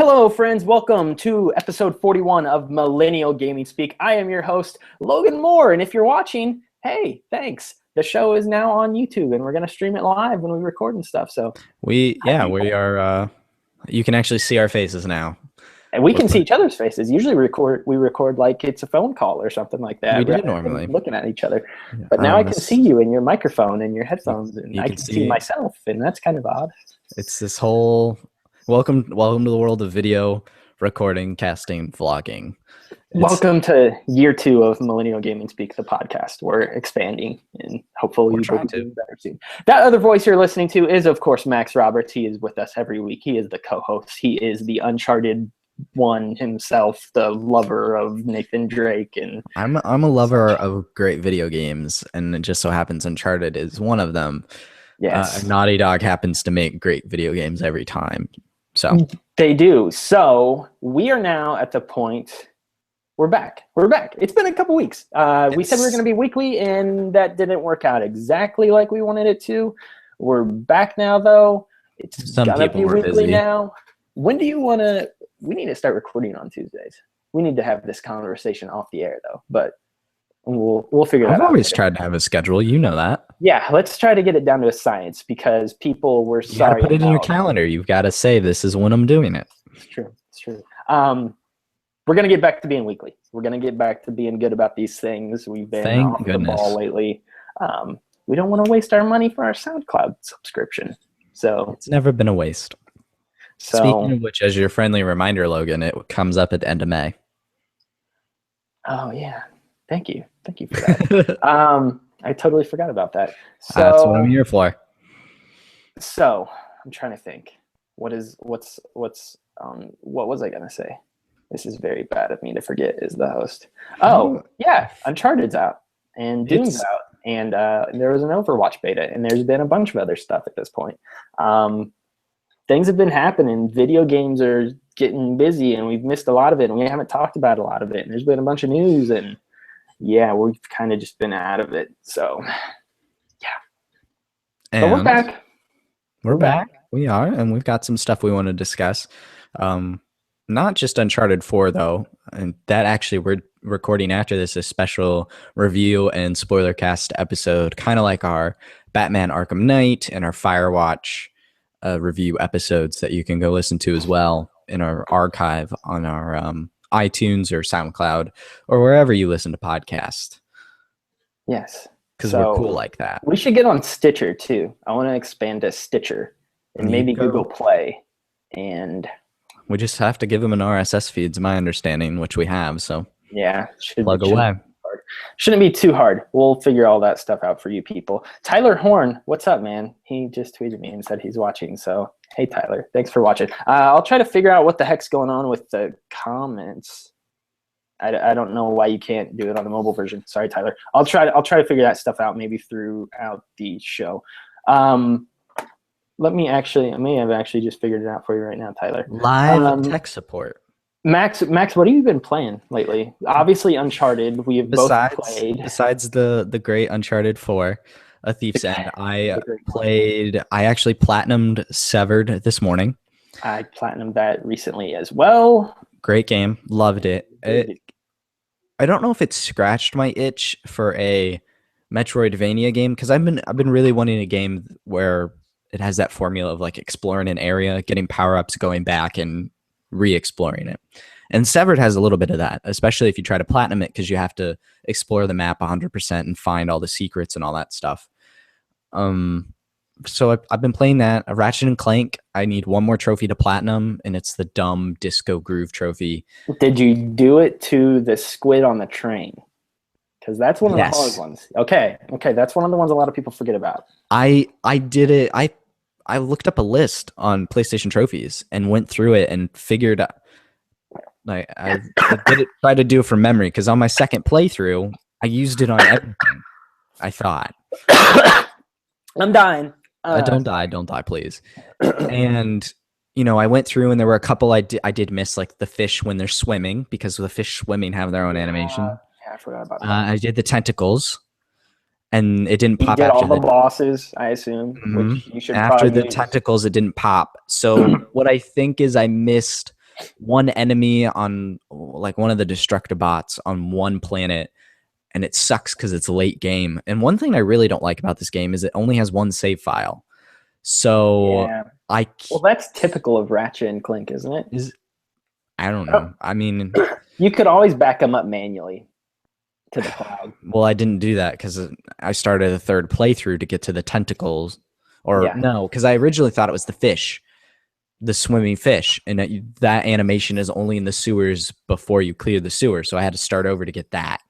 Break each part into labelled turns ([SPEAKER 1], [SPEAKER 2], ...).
[SPEAKER 1] Hello, friends. Welcome to episode 41 of Millennial Gaming Speak. I am your host, Logan Moore, and if you're watching, hey, thanks. The show is now on YouTube, and we're going to stream it live when we record and stuff. So
[SPEAKER 2] we are. You can actually see our faces now,
[SPEAKER 1] and we can see each other's faces. Usually, we record like it's a phone call or something like that.
[SPEAKER 2] We do normally
[SPEAKER 1] looking at each other, but now I can see you in your microphone and your headphones, and I can see myself, and that's kind of odd.
[SPEAKER 2] It's this whole welcome to the world of video recording, casting, vlogging.
[SPEAKER 1] Welcome to year 2 of Millennial Gaming Speak, the podcast. We're expanding, and hopefully we'll be doing better soon. That other voice you're listening to is, of course, Max Roberts. He is with us every week. He is the co-host. He is the Uncharted one himself, the lover of Nathan Drake. And
[SPEAKER 2] I'm a lover of great video games, and it just so happens Uncharted is one of them.
[SPEAKER 1] Yes,
[SPEAKER 2] Naughty Dog happens to make great video games every time. So
[SPEAKER 1] they do. So we are now at the point. We're back. It's been a couple weeks. We said we were going to be weekly, and that didn't work out exactly like we wanted it to. We're back now, though. It's going to be weekly now. When do you want to? We need to start recording on Tuesdays. We need to have this conversation off the air, though. But we'll figure that out.
[SPEAKER 2] I've always tried to have a schedule. You know that.
[SPEAKER 1] Yeah, let's try to get it down to a science, because people were sorry.
[SPEAKER 2] You got to put it in your calendar. You've got to say, this is when I'm doing it.
[SPEAKER 1] It's true. We're going to get back to being weekly. We're going to get back to being good about these things. We've been off the ball lately. We don't want to waste our money for our SoundCloud subscription. So
[SPEAKER 2] it's never been a waste. Speaking of which, as your friendly reminder, Logan, it comes up at the end of May.
[SPEAKER 1] Oh, yeah. Thank you for that. I totally forgot about that. So,
[SPEAKER 2] that's what I'm here for.
[SPEAKER 1] So I'm trying to think. What was I going to say? This is very bad of me to forget as the host. Oh, yeah. Uncharted's out, and Doom's out, and there was an Overwatch beta, and there's been a bunch of other stuff at this point. Things have been happening. Video games are getting busy, and we've missed a lot of it, and we haven't talked about a lot of it. And there's been a bunch of news, and yeah, we've kind of just been out of it. So, yeah.
[SPEAKER 2] And
[SPEAKER 1] but we're back.
[SPEAKER 2] We're back. We are, and we've got some stuff we want to discuss. Not just Uncharted 4, though, and that actually we're recording after this a special review and spoiler cast episode, kind of like our Batman Arkham Knight and our Firewatch review episodes that you can go listen to as well in our archive on our iTunes or SoundCloud or wherever you listen to podcasts.
[SPEAKER 1] Yes.
[SPEAKER 2] Because we're cool like that.
[SPEAKER 1] We should get on Stitcher, too. I want to expand to Stitcher and maybe Google Play. And
[SPEAKER 2] we just have to give them an RSS feed, is my understanding, which we have. So
[SPEAKER 1] yeah,
[SPEAKER 2] plug away.
[SPEAKER 1] Shouldn't be too hard. We'll figure all that stuff out for you people. Tyler Horn, what's up, man? He just tweeted me and said he's watching. So hey, Tyler, thanks for watching. I'll try to figure out what the heck's going on with the comments. I don't know why you can't do it on the mobile version. Sorry, Tyler. I'll try to figure that stuff out maybe throughout the show. I may have actually just figured it out for you right now, Tyler.
[SPEAKER 2] Live tech support.
[SPEAKER 1] Max, what have you been playing lately? Obviously, Uncharted. We have both played.
[SPEAKER 2] Besides the great Uncharted 4, A Thief's End, I actually platinumed Severed this morning.
[SPEAKER 1] I platinumed that recently as well.
[SPEAKER 2] Great game. Loved it. I don't know if it scratched my itch for a Metroidvania game, because I've been really wanting a game where it has that formula of like exploring an area, getting power-ups, going back and re-exploring it. And Severed has a little bit of that, especially if you try to platinum it, because you have to explore the map 100% and find all the secrets and all that stuff. So I've been playing that. A Ratchet and Clank, I need one more trophy to platinum, and it's the dumb Disco Groove trophy.
[SPEAKER 1] Did you do it to the squid on the train? Because that's one of the hard ones. Okay, that's one of the ones a lot of people forget about.
[SPEAKER 2] I did it. I looked up a list on PlayStation trophies and went through it and figured out. Like I tried to do it from memory, because on my second playthrough, I used it on everything. I thought.
[SPEAKER 1] I'm dying.
[SPEAKER 2] Don't die, please. And I went through, and there were a couple I did miss, like the fish when they're swimming, because the fish swimming have their own animation.
[SPEAKER 1] Yeah, I forgot about that.
[SPEAKER 2] I did the tentacles. And it didn't pop
[SPEAKER 1] after
[SPEAKER 2] all
[SPEAKER 1] the bosses, I assume.
[SPEAKER 2] Mm-hmm.
[SPEAKER 1] Which you should
[SPEAKER 2] after the tentacles, it didn't pop. So what I think is I missed one enemy on like one of the Destructibots on one planet, and it sucks because it's a late game. And one thing I really don't like about this game is it only has one save file. So
[SPEAKER 1] Yeah. Well, that's typical of Ratchet and Clank, isn't it?
[SPEAKER 2] I don't know. I mean,
[SPEAKER 1] you could always back them up manually to the cloud.
[SPEAKER 2] Well, I didn't do that because I started a third playthrough to get to the tentacles. Or no, because I originally thought it was the fish, the swimming fish, and that animation is only in the sewers before you clear the sewer. So I had to start over to get that.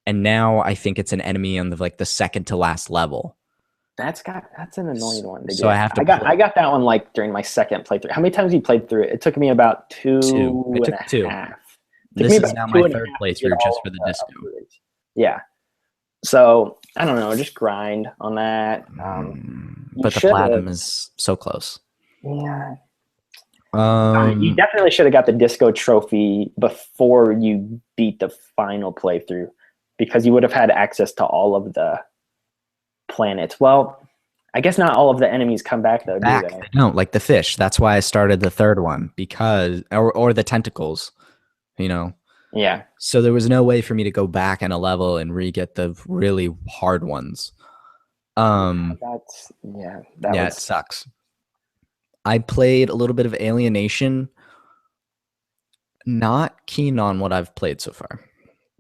[SPEAKER 2] And now I think it's an enemy on the second to last level.
[SPEAKER 1] That's an annoying one to get.
[SPEAKER 2] So I have to.
[SPEAKER 1] I got that one like during my second playthrough. How many times you played through it? It took me about two and a half.
[SPEAKER 2] This is now my third playthrough just for the disco.
[SPEAKER 1] Yeah. So I don't know, just grind on that.
[SPEAKER 2] But the platinum is so close.
[SPEAKER 1] Yeah. You definitely should have got the disco trophy before you beat the final playthrough, because you would have had access to all of the planets. Well, I guess not all of the enemies come back though, do they?
[SPEAKER 2] They don't, like the fish. That's why I started the third one, because or the tentacles, you know.
[SPEAKER 1] Yeah.
[SPEAKER 2] So there was no way for me to go back in a level and re-get the really hard ones. It sucks. I played a little bit of Alienation. Not keen on what I've played so far.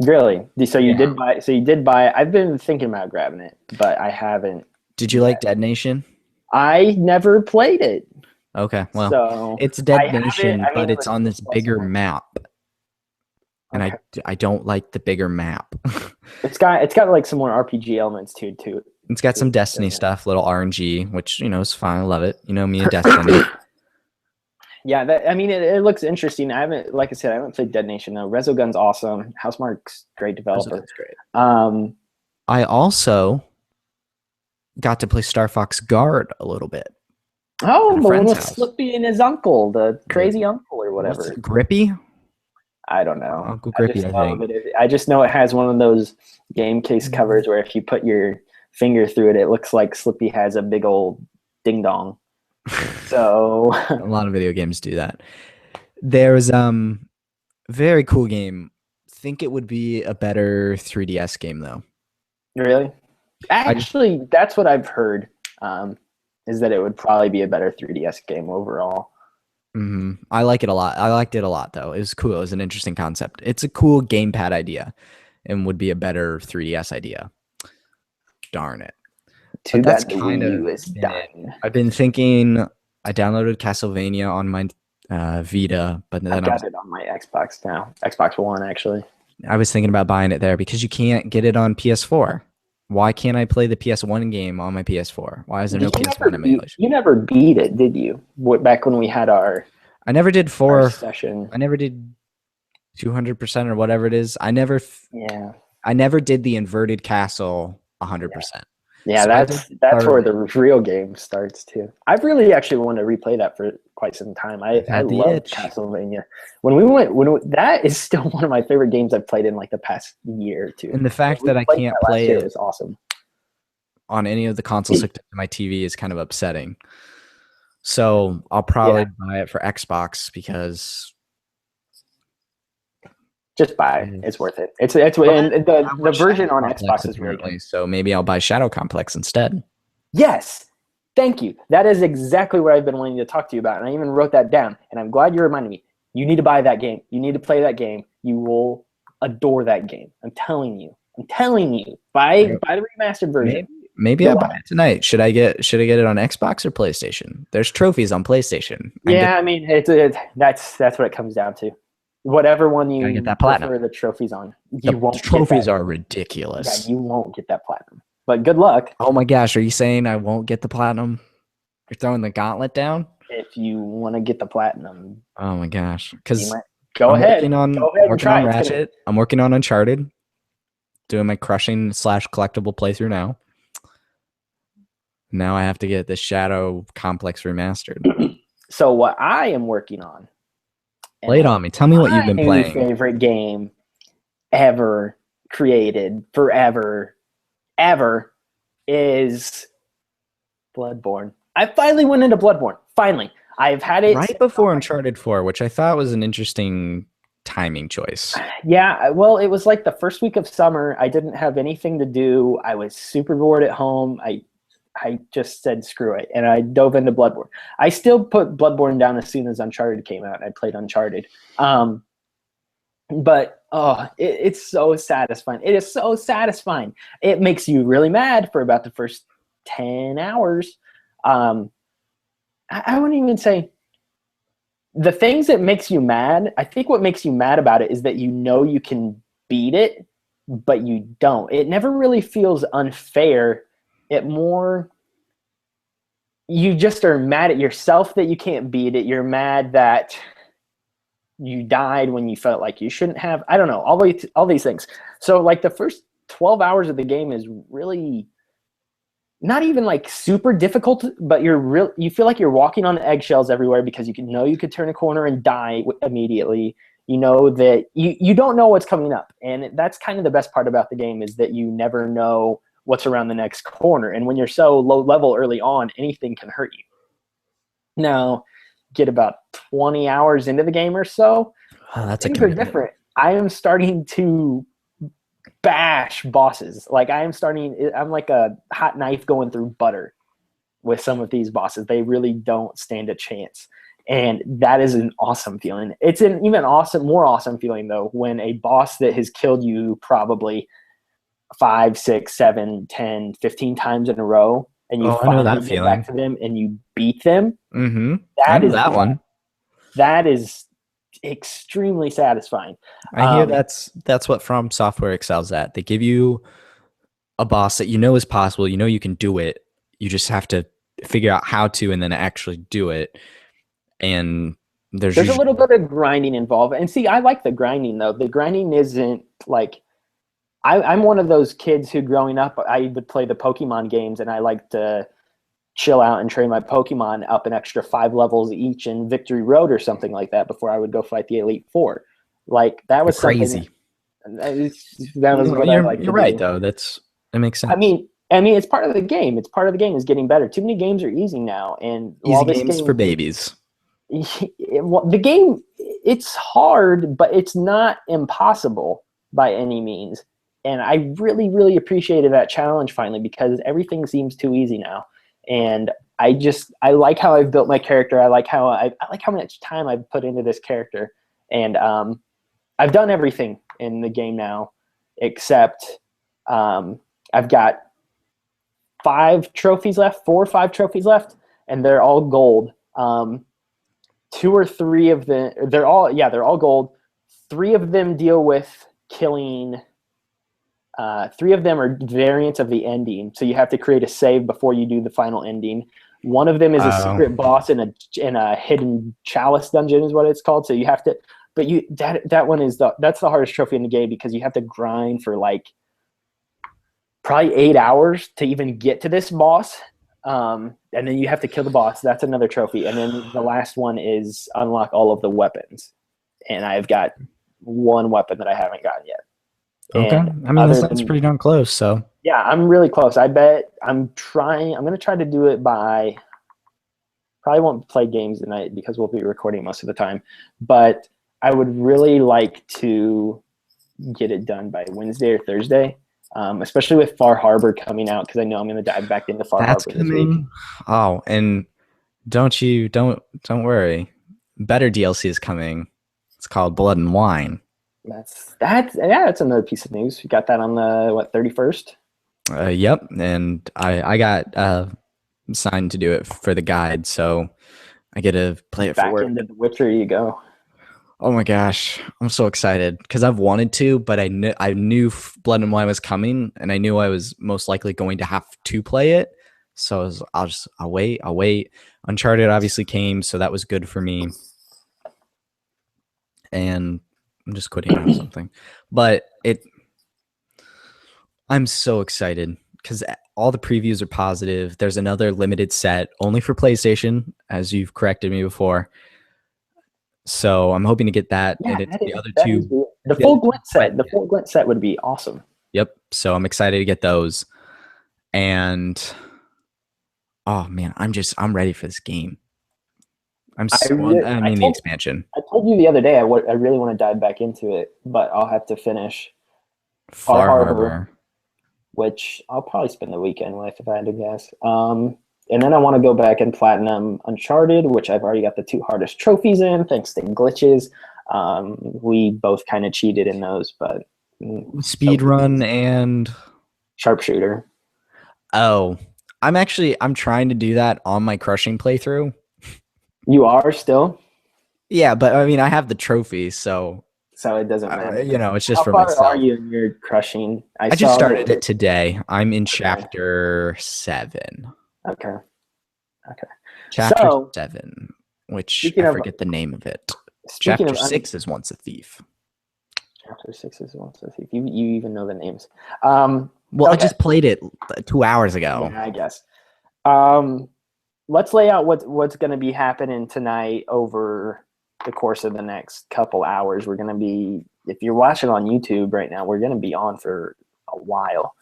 [SPEAKER 1] Really? So you did buy? So you did buy? I've been thinking about grabbing it, but I haven't.
[SPEAKER 2] Did you like Dead Nation?
[SPEAKER 1] I never played it.
[SPEAKER 2] Okay, well, so it's Dead Nation, but it's on this bigger map. And I don't like the bigger map.
[SPEAKER 1] It's got like some more RPG elements too.
[SPEAKER 2] It's got some Destiny stuff, little RNG, which is fine. I love it. You know me and Destiny.
[SPEAKER 1] Yeah, it looks interesting. I haven't played Dead Nation though. Resogun's awesome. Housemarque's great developer.
[SPEAKER 2] Resogun's great. I also got to play Star Fox Guard a little bit.
[SPEAKER 1] Oh, the one with Slippy and his uncle, the crazy uncle or whatever.
[SPEAKER 2] What's it, Grippy?
[SPEAKER 1] I don't know.
[SPEAKER 2] Uncle Grippy,
[SPEAKER 1] I just know it has one of those game case covers where if you put your finger through it, it looks like Slippy has a big old ding dong. So
[SPEAKER 2] a lot of video games do that. There's very cool game. Think it would be a better 3DS game though.
[SPEAKER 1] Really? Actually, that's what I've heard. Is that it would probably be a better 3DS game overall.
[SPEAKER 2] Mm-hmm. I like it a lot. I liked it a lot, though. It was cool. It was an interesting concept. It's a cool gamepad idea and would be a better 3DS idea. Darn it.
[SPEAKER 1] That's kind of done.
[SPEAKER 2] I've been thinking, I downloaded Castlevania on my Vita, but then I got
[SPEAKER 1] it on my Xbox now. Xbox One, actually.
[SPEAKER 2] I was thinking about buying it there because you can't get it on PS4. Why can't I play the PS1 game on my PS4? Why is there no PS1 emulation?
[SPEAKER 1] You never beat it, did you? Back when we had our
[SPEAKER 2] I never did
[SPEAKER 1] session.
[SPEAKER 2] I never did 200% or whatever it is. I never did the inverted castle 100%.
[SPEAKER 1] Yeah, so that's where the real game starts too. I've really actually wanted to replay that for quite some time. I love Castlevania. That is still one of my favorite games I've played in like the past year or two.
[SPEAKER 2] And the fact that I can't play it
[SPEAKER 1] is awesome
[SPEAKER 2] on any of the consoles hooked to my TV is kind of upsetting. So I'll probably buy it for Xbox because
[SPEAKER 1] just buy it. It's worth it. It's and the version on Xbox is really good.
[SPEAKER 2] So maybe I'll buy Shadow Complex instead.
[SPEAKER 1] Yes. Thank you. That is exactly what I've been wanting to talk to you about. And I even wrote that down. And I'm glad you reminded me. You need to buy that game. You need to play that game. You will adore that game. I'm telling you. Buy the remastered version.
[SPEAKER 2] Maybe I'll buy it tonight. Should I get it on Xbox or PlayStation? There's trophies on PlayStation.
[SPEAKER 1] Yeah, I mean that's what it comes down to. Whatever one you
[SPEAKER 2] get that platinum.
[SPEAKER 1] prefer the trophies on.
[SPEAKER 2] The trophies are ridiculous.
[SPEAKER 1] Yeah, you won't get that platinum. But good luck.
[SPEAKER 2] Oh my gosh, are you saying I won't get the platinum? You're throwing the gauntlet down?
[SPEAKER 1] If you want to get the platinum.
[SPEAKER 2] Oh my gosh. Because
[SPEAKER 1] go ahead.
[SPEAKER 2] Working on Ratchet. I'm working on Uncharted. Doing my crushing / collectible playthrough now. Now I have to get the Shadow Complex remastered.
[SPEAKER 1] So what I am working on.
[SPEAKER 2] Lay it on me. Tell me what you've been playing.
[SPEAKER 1] My favorite game ever created, forever, ever, is Bloodborne. I finally went into Bloodborne. Finally. I've had it
[SPEAKER 2] right before Uncharted 4, which I thought was an interesting timing choice.
[SPEAKER 1] Yeah, well, it was like the first week of summer. I didn't have anything to do. I was super bored at home. I just said screw it, and I dove into Bloodborne. I still put Bloodborne down as soon as Uncharted came out. I played Uncharted, but it's so satisfying. It is so satisfying. It makes you really mad for about the first 10 hours. I wouldn't even say the things that makes you mad. I think what makes you mad about it is that you know you can beat it, but you don't. It never really feels unfair. It more, you just are mad at yourself that you can't beat it. You're mad that you died when you felt like you shouldn't have. I don't know, all these things. So like the first 12 hours of the game is really not even like super difficult, but you feel like you're walking on eggshells everywhere because you could turn a corner and die immediately. You know that you don't know what's coming up, and that's kind of the best part about the game, is that you never know what's around the next corner. And when you're so low level early on, anything can hurt you. Now, get about 20 hours into the game or so, things are different. I am starting to bash bosses. Like I'm like a hot knife going through butter with some of these bosses. They really don't stand a chance. And that is an awesome feeling. It's an even more awesome feeling though, when a boss that has killed you probably 5, 6, 7, 10, 15 times in a row, and you finally get back to them and you beat them.
[SPEAKER 2] Mm-hmm. I know that one.
[SPEAKER 1] That is extremely satisfying.
[SPEAKER 2] I hear that's what From Software excels at. They give you a boss that you know is possible, you know you can do it. You just have to figure out how to and then actually do it. And there's
[SPEAKER 1] a little bit of grinding involved. And see, I like the grinding though. The grinding isn't like, I'm one of those kids who growing up, I would play the Pokemon games and I like to chill out and train my Pokemon up an extra 5 levels each in Victory Road or something like that before I would go fight the Elite Four. Like that was
[SPEAKER 2] crazy.
[SPEAKER 1] That was what I like.
[SPEAKER 2] You're right though. That makes sense.
[SPEAKER 1] I mean, it's part of the game. It's part of the game is getting better. Too many games are easy now, and
[SPEAKER 2] easy games for babies.
[SPEAKER 1] The game, it's hard, but it's not impossible by any means. And I really, really appreciated that challenge finally, because everything seems too easy now. And I like how I've built my character. I like how much time I've put into this character. And I've done everything in the game now, except I've got 4 or 5 trophies left, and they're all gold. 2 or 3 of them, they're all gold. 3 of them deal with killing. 3 of them are variants of the ending, so you have to create a save before you do the final ending. One of them is a secret boss in a hidden chalice dungeon, is what it's called. So you have to, but that one is that's the hardest trophy in the game, because you have to grind for like probably 8 hours to even get to this boss, and then you have to kill the boss. That's another trophy, and then the last one is unlock all of the weapons, and I've got 1 weapon that I haven't gotten yet.
[SPEAKER 2] Okay. I mean, that's pretty darn close. So
[SPEAKER 1] yeah, I'm really close. I bet I'm going to try to do it by, probably won't play games tonight because we'll be recording most of the time, but I would really like to get it done by Wednesday or Thursday, especially with Far Harbor coming out, because I know I'm going to dive back into Far Harbor this week.
[SPEAKER 2] Oh, and don't worry. Better DLC is coming. It's called Blood and Wine.
[SPEAKER 1] That's another piece of news. You got that on the 31st?
[SPEAKER 2] Yep, and I got signed to do it for the guide, so I get to play it for work.
[SPEAKER 1] Back into The Witcher you go.
[SPEAKER 2] Oh my gosh, I'm so excited because I've wanted to, but I knew Blood and Wine was coming, and I knew I was most likely going to have to play it. So I'll wait. Uncharted obviously came, so that was good for me. And I'm just quitting on something, but I'm so excited because all the previews are positive. There's another limited set only for PlayStation, as you've corrected me before. So I'm hoping to get that.
[SPEAKER 1] Yeah,
[SPEAKER 2] and it's the other 2.
[SPEAKER 1] The full Gwent set. The full Gwent set would be awesome.
[SPEAKER 2] Yep. So I'm excited to get those. And oh man, I'm ready for this game. I mean the expansion.
[SPEAKER 1] I told you the other day I really want to dive back into it, but I'll have to finish
[SPEAKER 2] Far Harbor,
[SPEAKER 1] which I'll probably spend the weekend with if I had to guess. And then I want to go back and platinum Uncharted, which I've already got the 2 hardest trophies in, thanks to glitches. We both kind of cheated in those, but
[SPEAKER 2] speed run and
[SPEAKER 1] sharpshooter.
[SPEAKER 2] Oh, I'm trying to do that on my crushing playthrough.
[SPEAKER 1] You are still?
[SPEAKER 2] Yeah, but I mean, I have the trophy, so
[SPEAKER 1] it doesn't matter.
[SPEAKER 2] It's just
[SPEAKER 1] How
[SPEAKER 2] for
[SPEAKER 1] far
[SPEAKER 2] myself.
[SPEAKER 1] are you in your crushing?
[SPEAKER 2] I just started it today. I'm in chapter 7.
[SPEAKER 1] Okay.
[SPEAKER 2] Chapter 7, which I forget the name of it. Chapter 6 is Once a Thief.
[SPEAKER 1] Chapter 6 is Once a Thief. You even know the names.
[SPEAKER 2] Well, I just played it 2 hours ago.
[SPEAKER 1] Yeah, I guess. Let's lay out what's going to be happening tonight over the course of the next couple hours. We're going to be, if you're watching on YouTube right now, we're going to be on for a while.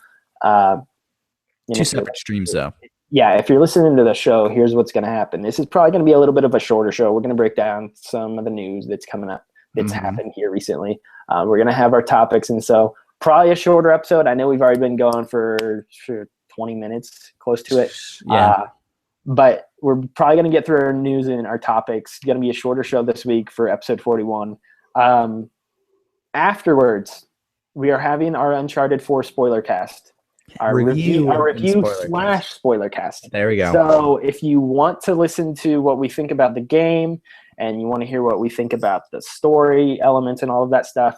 [SPEAKER 2] 2 separate streams, though.
[SPEAKER 1] Yeah, if you're listening to the show, here's what's going to happen. This is probably going to be a little bit of a shorter show. We're going to break down some of the news that's coming up, that's happened here recently. We're going to have our topics, and so probably a shorter episode. I know we've already been going for 20 minutes, close to it.
[SPEAKER 2] Yeah.
[SPEAKER 1] But we're probably going to get through our news and our topics. It's going to be a shorter show this week for episode 41. Afterwards, we are having our Uncharted 4 spoiler cast. Our review / spoiler cast.
[SPEAKER 2] There we go.
[SPEAKER 1] So if you want to listen to what we think about the game and you want to hear what we think about the story elements and all of that stuff,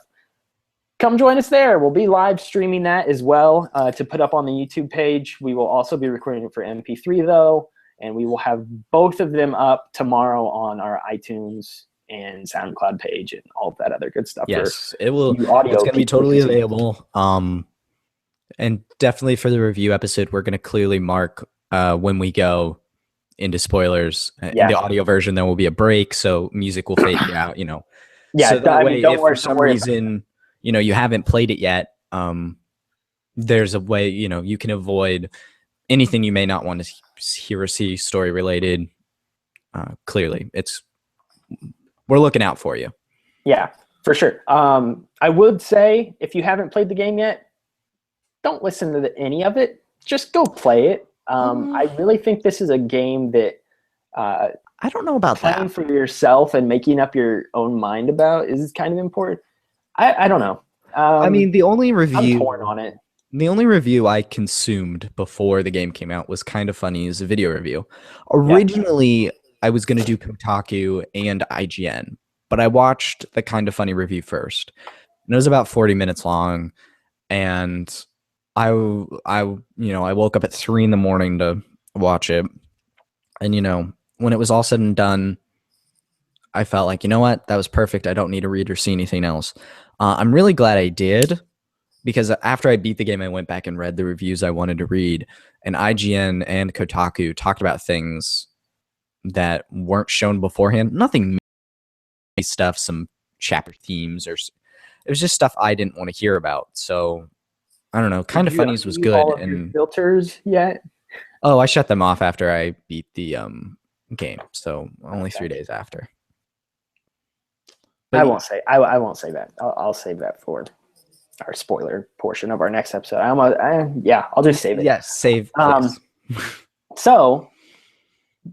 [SPEAKER 1] come join us there. We'll be live streaming that as well to put up on the YouTube page. We will also be recording it for MP3 though, and we will have both of them up tomorrow on our iTunes and SoundCloud page and all of that other good stuff.
[SPEAKER 2] Yes, it will. It's going to be totally available. And definitely for the review episode, we're going to clearly mark when we go into spoilers. In the audio version, there will be a break, so music will fade out,
[SPEAKER 1] Yeah,
[SPEAKER 2] so that way, if for some reason, you haven't played it yet, there's a way, you can avoid anything you may not want to hear or see story related. Clearly, we're looking out for you.
[SPEAKER 1] Yeah, for sure. I would say if you haven't played the game yet, don't listen to any of it. Just go play it. I really think this is a game that
[SPEAKER 2] I don't know about
[SPEAKER 1] playing for yourself and making up your own mind about is kind of important. I don't know.
[SPEAKER 2] I mean, the only review
[SPEAKER 1] I'm torn on it.
[SPEAKER 2] The only review I consumed before the game came out was Kind of Funny as a video review. Originally, I was going to do Kotaku and IGN, but I watched the Kind of Funny review first. And it was about 40 minutes long, and I woke up at 3 in the morning to watch it. And, when it was all said and done, I felt like, you know what? That was perfect. I don't need to read or see anything else. I'm really glad I did, because after I beat the game, I went back and read the reviews I wanted to read. And IGN and Kotaku talked about things that weren't shown beforehand. Nothing stuff, some chapter themes, or it was just stuff I didn't want to hear about. So I don't know. Kind of Funnies was good.
[SPEAKER 1] All of your filters yet?
[SPEAKER 2] Oh, I shut them off after I beat the game. So only 3 days after.
[SPEAKER 1] But I won't say that. I'll save that for our spoiler portion of our next episode. I'll just save it.
[SPEAKER 2] Yes, save.
[SPEAKER 1] So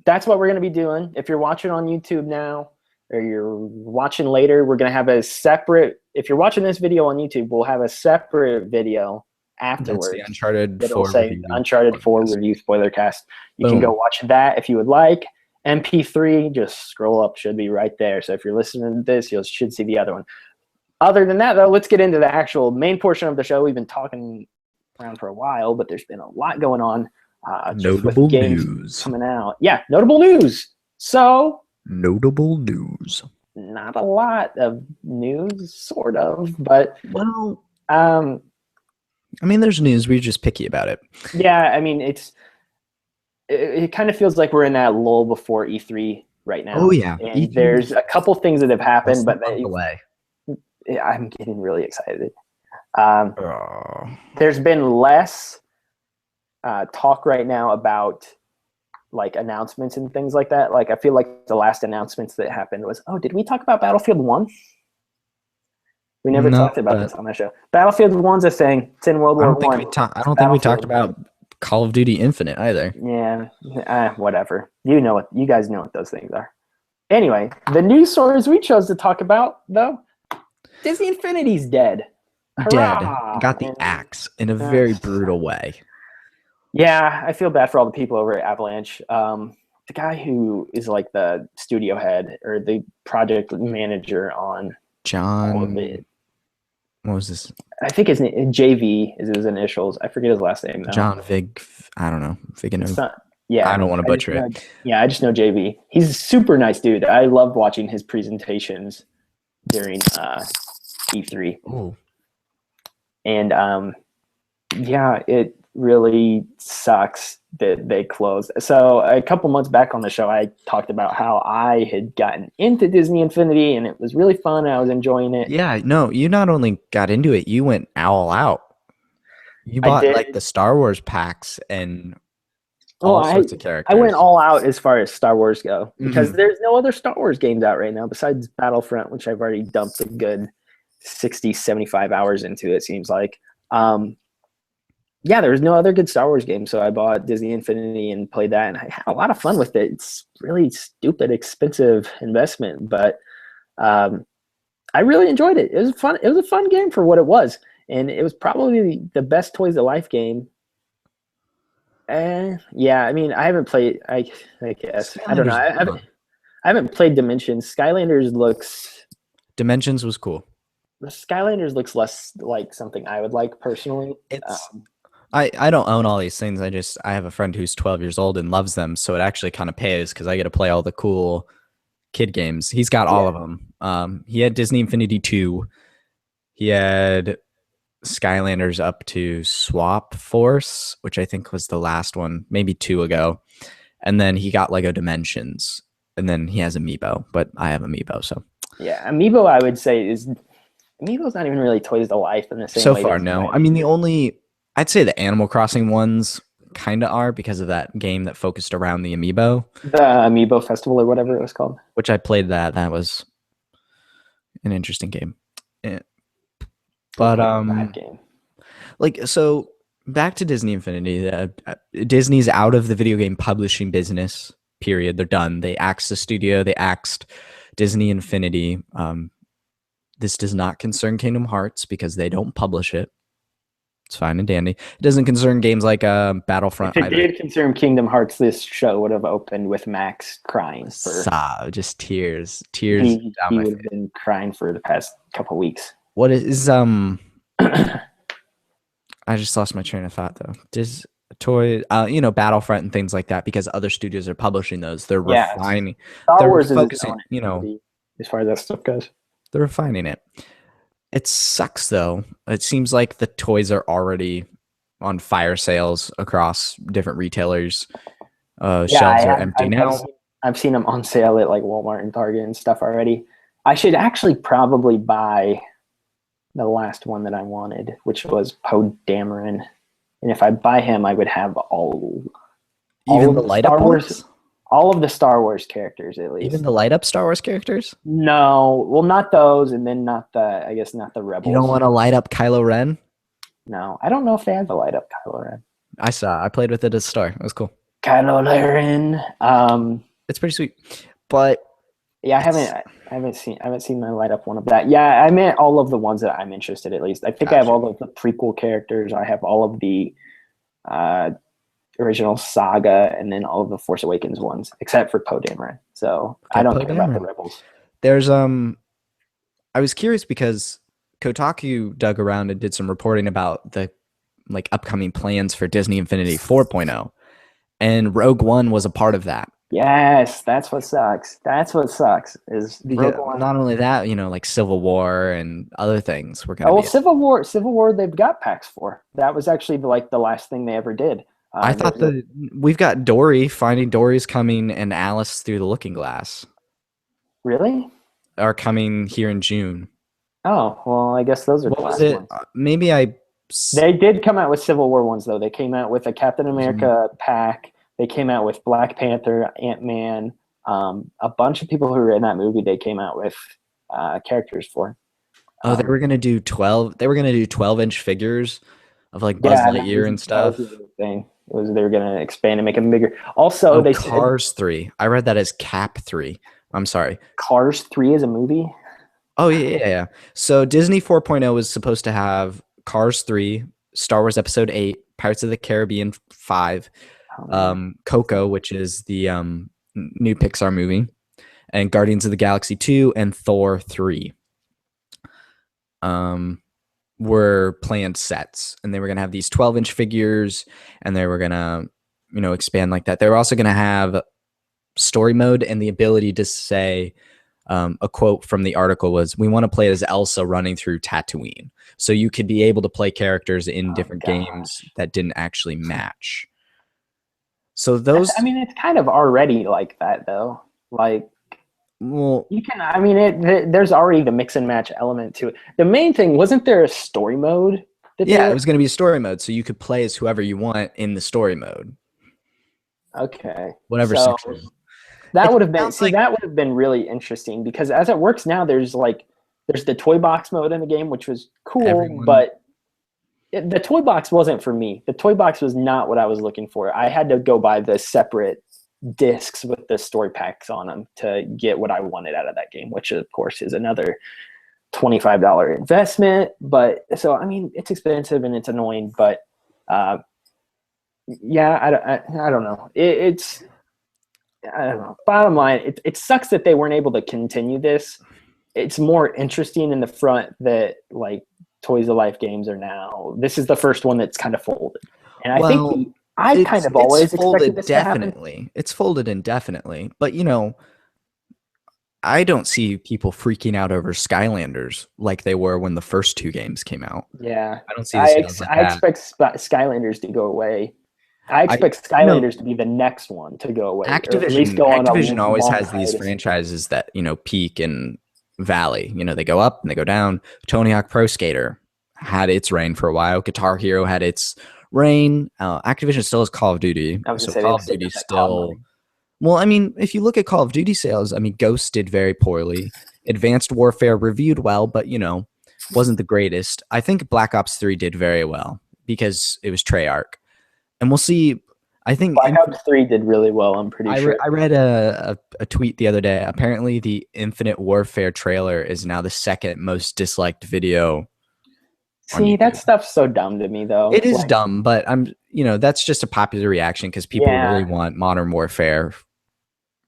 [SPEAKER 1] that's what we're going to be doing. If you're watching on YouTube now, or you're watching later, we're going to have a separate. If you're watching this video on YouTube, we'll have a separate video afterwards.
[SPEAKER 2] That's the Uncharted 4
[SPEAKER 1] It'll say
[SPEAKER 2] review.
[SPEAKER 1] Uncharted 4 review spoiler cast. You can go watch that if you would like. MP3, just scroll up, should be right there. So if you're listening to this, you should see the other one. Other than that, though, let's get into the actual main portion of the show. We've been talking around for a while, but there's been a lot going on.
[SPEAKER 2] Notable news
[SPEAKER 1] coming out. Yeah, notable news. So
[SPEAKER 2] notable news.
[SPEAKER 1] Not a lot of news, sort of, but
[SPEAKER 2] I mean, there's news. We're just picky about it.
[SPEAKER 1] Yeah, I mean, it kind of feels like we're in that lull before E3 right now.
[SPEAKER 2] Oh yeah,
[SPEAKER 1] and there's a couple things that have happened, but I'm getting really excited. There's been less talk right now about like announcements and things like that. Like I feel like the last announcements that happened was, oh, did we talk about Battlefield 1? We never
[SPEAKER 2] No,
[SPEAKER 1] talked about this on the show. Battlefield 1's a thing. It's in World War One.
[SPEAKER 2] I don't think we talked about Call of Duty Infinite either.
[SPEAKER 1] Yeah, whatever. You guys know what those things are. Anyway, the news stories we chose to talk about, though, Disney Infinity's dead.
[SPEAKER 2] Dead.
[SPEAKER 1] Hurrah!
[SPEAKER 2] Got the axe in a very brutal way.
[SPEAKER 1] Yeah, I feel bad for all the people over at Avalanche. The guy who is like the studio head or the project manager on all of it.
[SPEAKER 2] What was this?
[SPEAKER 1] I think his name JV is his initials. I forget his last name.
[SPEAKER 2] John Vig. I don't know.
[SPEAKER 1] Yeah,
[SPEAKER 2] I don't want to butcher it.
[SPEAKER 1] Yeah, I just know JV. He's a super nice dude. I love watching his presentations during E3.
[SPEAKER 2] Ooh.
[SPEAKER 1] And yeah, it really sucks that they closed. So a couple months back on the show, I talked about how I had gotten into Disney Infinity, and it was really fun. I was enjoying it.
[SPEAKER 2] Yeah, no, you not only got into it, you went all out. You bought like the Star Wars packs and all sorts of characters.
[SPEAKER 1] I went all out as far as Star Wars go because there's no other Star Wars games out right now besides Battlefront, which I've already dumped a good 60, 75 hours into, it seems like. Yeah, there was no other good Star Wars game, so I bought Disney Infinity and played that, and I had a lot of fun with it. It's really stupid, expensive investment, but I really enjoyed it. It was fun. It was a fun game for what it was, and it was probably the best Toys to Life game. Yeah, I mean, I haven't played. I guess I don't know. I haven't played Dimensions.
[SPEAKER 2] Dimensions was cool.
[SPEAKER 1] The Skylanders looks less like something I would like personally.
[SPEAKER 2] I don't own all these things. I have a friend who's 12 years old and loves them, so it actually kind of pays because I get to play all the cool kid games. He's got all of them. He had Disney Infinity 2. He had Skylanders up to Swap Force, which I think was the last one, maybe 2 ago. And then he got Lego Dimensions. And then he has Amiibo, but I have Amiibo, so.
[SPEAKER 1] Yeah, Amiibo I would say Amiibo's not even really Toys to Life in the same way.
[SPEAKER 2] So far, no. I mean, I'd say the Animal Crossing ones kind of are because of that game that focused around the Amiibo.
[SPEAKER 1] The Amiibo Festival or whatever it was called.
[SPEAKER 2] Which I played that. That was an interesting game. Yeah. But
[SPEAKER 1] that game.
[SPEAKER 2] Like, so back to Disney Infinity. Disney's out of the video game publishing business, period. They're done. They axed the studio. They axed Disney Infinity. This does not concern Kingdom Hearts because they don't publish it. It's fine and dandy. It doesn't concern games like Battlefront.
[SPEAKER 1] If it did concern Kingdom Hearts, this show would have opened with Max crying
[SPEAKER 2] just tears.
[SPEAKER 1] He would have been crying for the past couple weeks.
[SPEAKER 2] What is I just lost my train of thought though. Battlefront and things like that, because other studios are publishing those. They're refining.
[SPEAKER 1] Star Wars is
[SPEAKER 2] focusing,
[SPEAKER 1] as far as that stuff goes.
[SPEAKER 2] They're refining it. It sucks though. It seems like the toys are already on fire sales across different retailers. Shelves are empty now.
[SPEAKER 1] I've seen them on sale at like Walmart and Target and stuff already. I should actually probably buy the last one that I wanted, which was Poe Dameron. And if I buy him, I would have all
[SPEAKER 2] the light up ones?
[SPEAKER 1] All of the Star Wars characters, at least.
[SPEAKER 2] Even the light up Star Wars characters?
[SPEAKER 1] No. Well, not those, and then not the Rebels.
[SPEAKER 2] You don't want to light up Kylo Ren?
[SPEAKER 1] No. I don't know if they have the light up Kylo Ren.
[SPEAKER 2] I played with it at the store. It was cool.
[SPEAKER 1] Kylo Ren.
[SPEAKER 2] It's pretty sweet. But
[SPEAKER 1] yeah, I haven't seen my light up one of that. Yeah, I meant all of the ones that I'm interested in, at least. I think I have all of the prequel characters. I have all of the original saga, and then all of the Force Awakens ones, except for Poe Dameron. So I don't care about the Rebels.
[SPEAKER 2] There's I was curious because Kotaku dug around and did some reporting about the upcoming plans for Disney Infinity 4.0, and Rogue One was a part of that.
[SPEAKER 1] Yes, that's what sucks. Is Rogue One.
[SPEAKER 2] Not only that, like Civil War and other things were going to be.
[SPEAKER 1] Civil War they've got packs for. That was actually the last thing they ever did.
[SPEAKER 2] I thought we've got Dory, Finding Dory's coming, and Alice Through the Looking Glass.
[SPEAKER 1] Really?
[SPEAKER 2] Are coming here in June.
[SPEAKER 1] Oh, well, I guess those are
[SPEAKER 2] the last ones. Maybe
[SPEAKER 1] They did come out with Civil War ones, though. They came out with a Captain America pack, They came out with Black Panther, Ant-Man, a bunch of people who were in that movie. They came out with characters for.
[SPEAKER 2] Oh, they were gonna do 12. They were gonna do 12-inch figures of like Buzz
[SPEAKER 1] Yeah,
[SPEAKER 2] Lightyear and
[SPEAKER 1] that was the
[SPEAKER 2] stuff.
[SPEAKER 1] other thing. It was they were gonna expand and make them bigger. Also,
[SPEAKER 2] Oh,
[SPEAKER 1] they said
[SPEAKER 2] Cars 3. I read that as Cap 3. I'm sorry.
[SPEAKER 1] Cars 3 is a movie.
[SPEAKER 2] Oh yeah. So Disney 4.0 was supposed to have Cars 3, Star Wars Episode 8, Pirates of the Caribbean 5,
[SPEAKER 1] Oh, man.
[SPEAKER 2] Coco, which is the new Pixar movie, and Guardians of the Galaxy 2 and Thor 3. Were planned sets, and they were going to have these 12-inch figures, and they were going to, expand like that. They were also going to have story mode and the ability to say, a quote from the article was, "We want to play as Elsa running through Tatooine." So you could be able to play characters in different games that didn't actually match. So those,
[SPEAKER 1] I mean, it's kind of already like that, though. Like,
[SPEAKER 2] well,
[SPEAKER 1] you can, I mean, there's already the mix and match element to it. The main thing, wasn't there a story mode?
[SPEAKER 2] Yeah, it was going to be a story mode, so you could play as whoever you want in the story mode.
[SPEAKER 1] Okay.
[SPEAKER 2] Whatever
[SPEAKER 1] So
[SPEAKER 2] section.
[SPEAKER 1] that
[SPEAKER 2] It
[SPEAKER 1] would have been,
[SPEAKER 2] sounds like
[SPEAKER 1] that would have been really interesting because as it works now, there's the toy box mode in the game, which was cool, but the toy box wasn't for me. The toy box was not what I was looking for. I had to go buy the separate discs with the story packs on them to get what I wanted out of that game, which of course is another $25 investment. But so, I mean, it's expensive and it's annoying, but yeah, I don't know. I don't know. Bottom line, it sucks that they weren't able to continue this. It's more interesting in the front that like Toys of Life games are now. This is the first one that's kind of folded, and I think I kind of always expected this to happen.
[SPEAKER 2] It's folded indefinitely, but I don't see people freaking out over Skylanders like they were when the first two games came out.
[SPEAKER 1] Yeah,
[SPEAKER 2] I don't see the sales like
[SPEAKER 1] I expect Skylanders to go away. I expect Skylanders to be the next one to go away, or at least go on
[SPEAKER 2] Activision
[SPEAKER 1] a
[SPEAKER 2] always
[SPEAKER 1] long
[SPEAKER 2] has these
[SPEAKER 1] hiatus.
[SPEAKER 2] franchises that peak and valley. They go up and they go down. Tony Hawk Pro Skater had its reign for a while. Guitar Hero had its reign. Activision still has Call of Duty, so Call of Duty still. Well, I mean, if you look at Call of Duty sales, I mean, Ghost did very poorly. Advanced Warfare reviewed well, but wasn't the greatest. I think Black Ops 3 did very well because it was Treyarch. And we'll see. I think
[SPEAKER 1] Black Ops 3 did really well, I'm pretty sure.
[SPEAKER 2] I read a tweet the other day. Apparently, the Infinite Warfare trailer is now the second most disliked video.
[SPEAKER 1] See, that stuff's so dumb to me, though.
[SPEAKER 2] It is dumb, but that's just a popular reaction because people really want Modern Warfare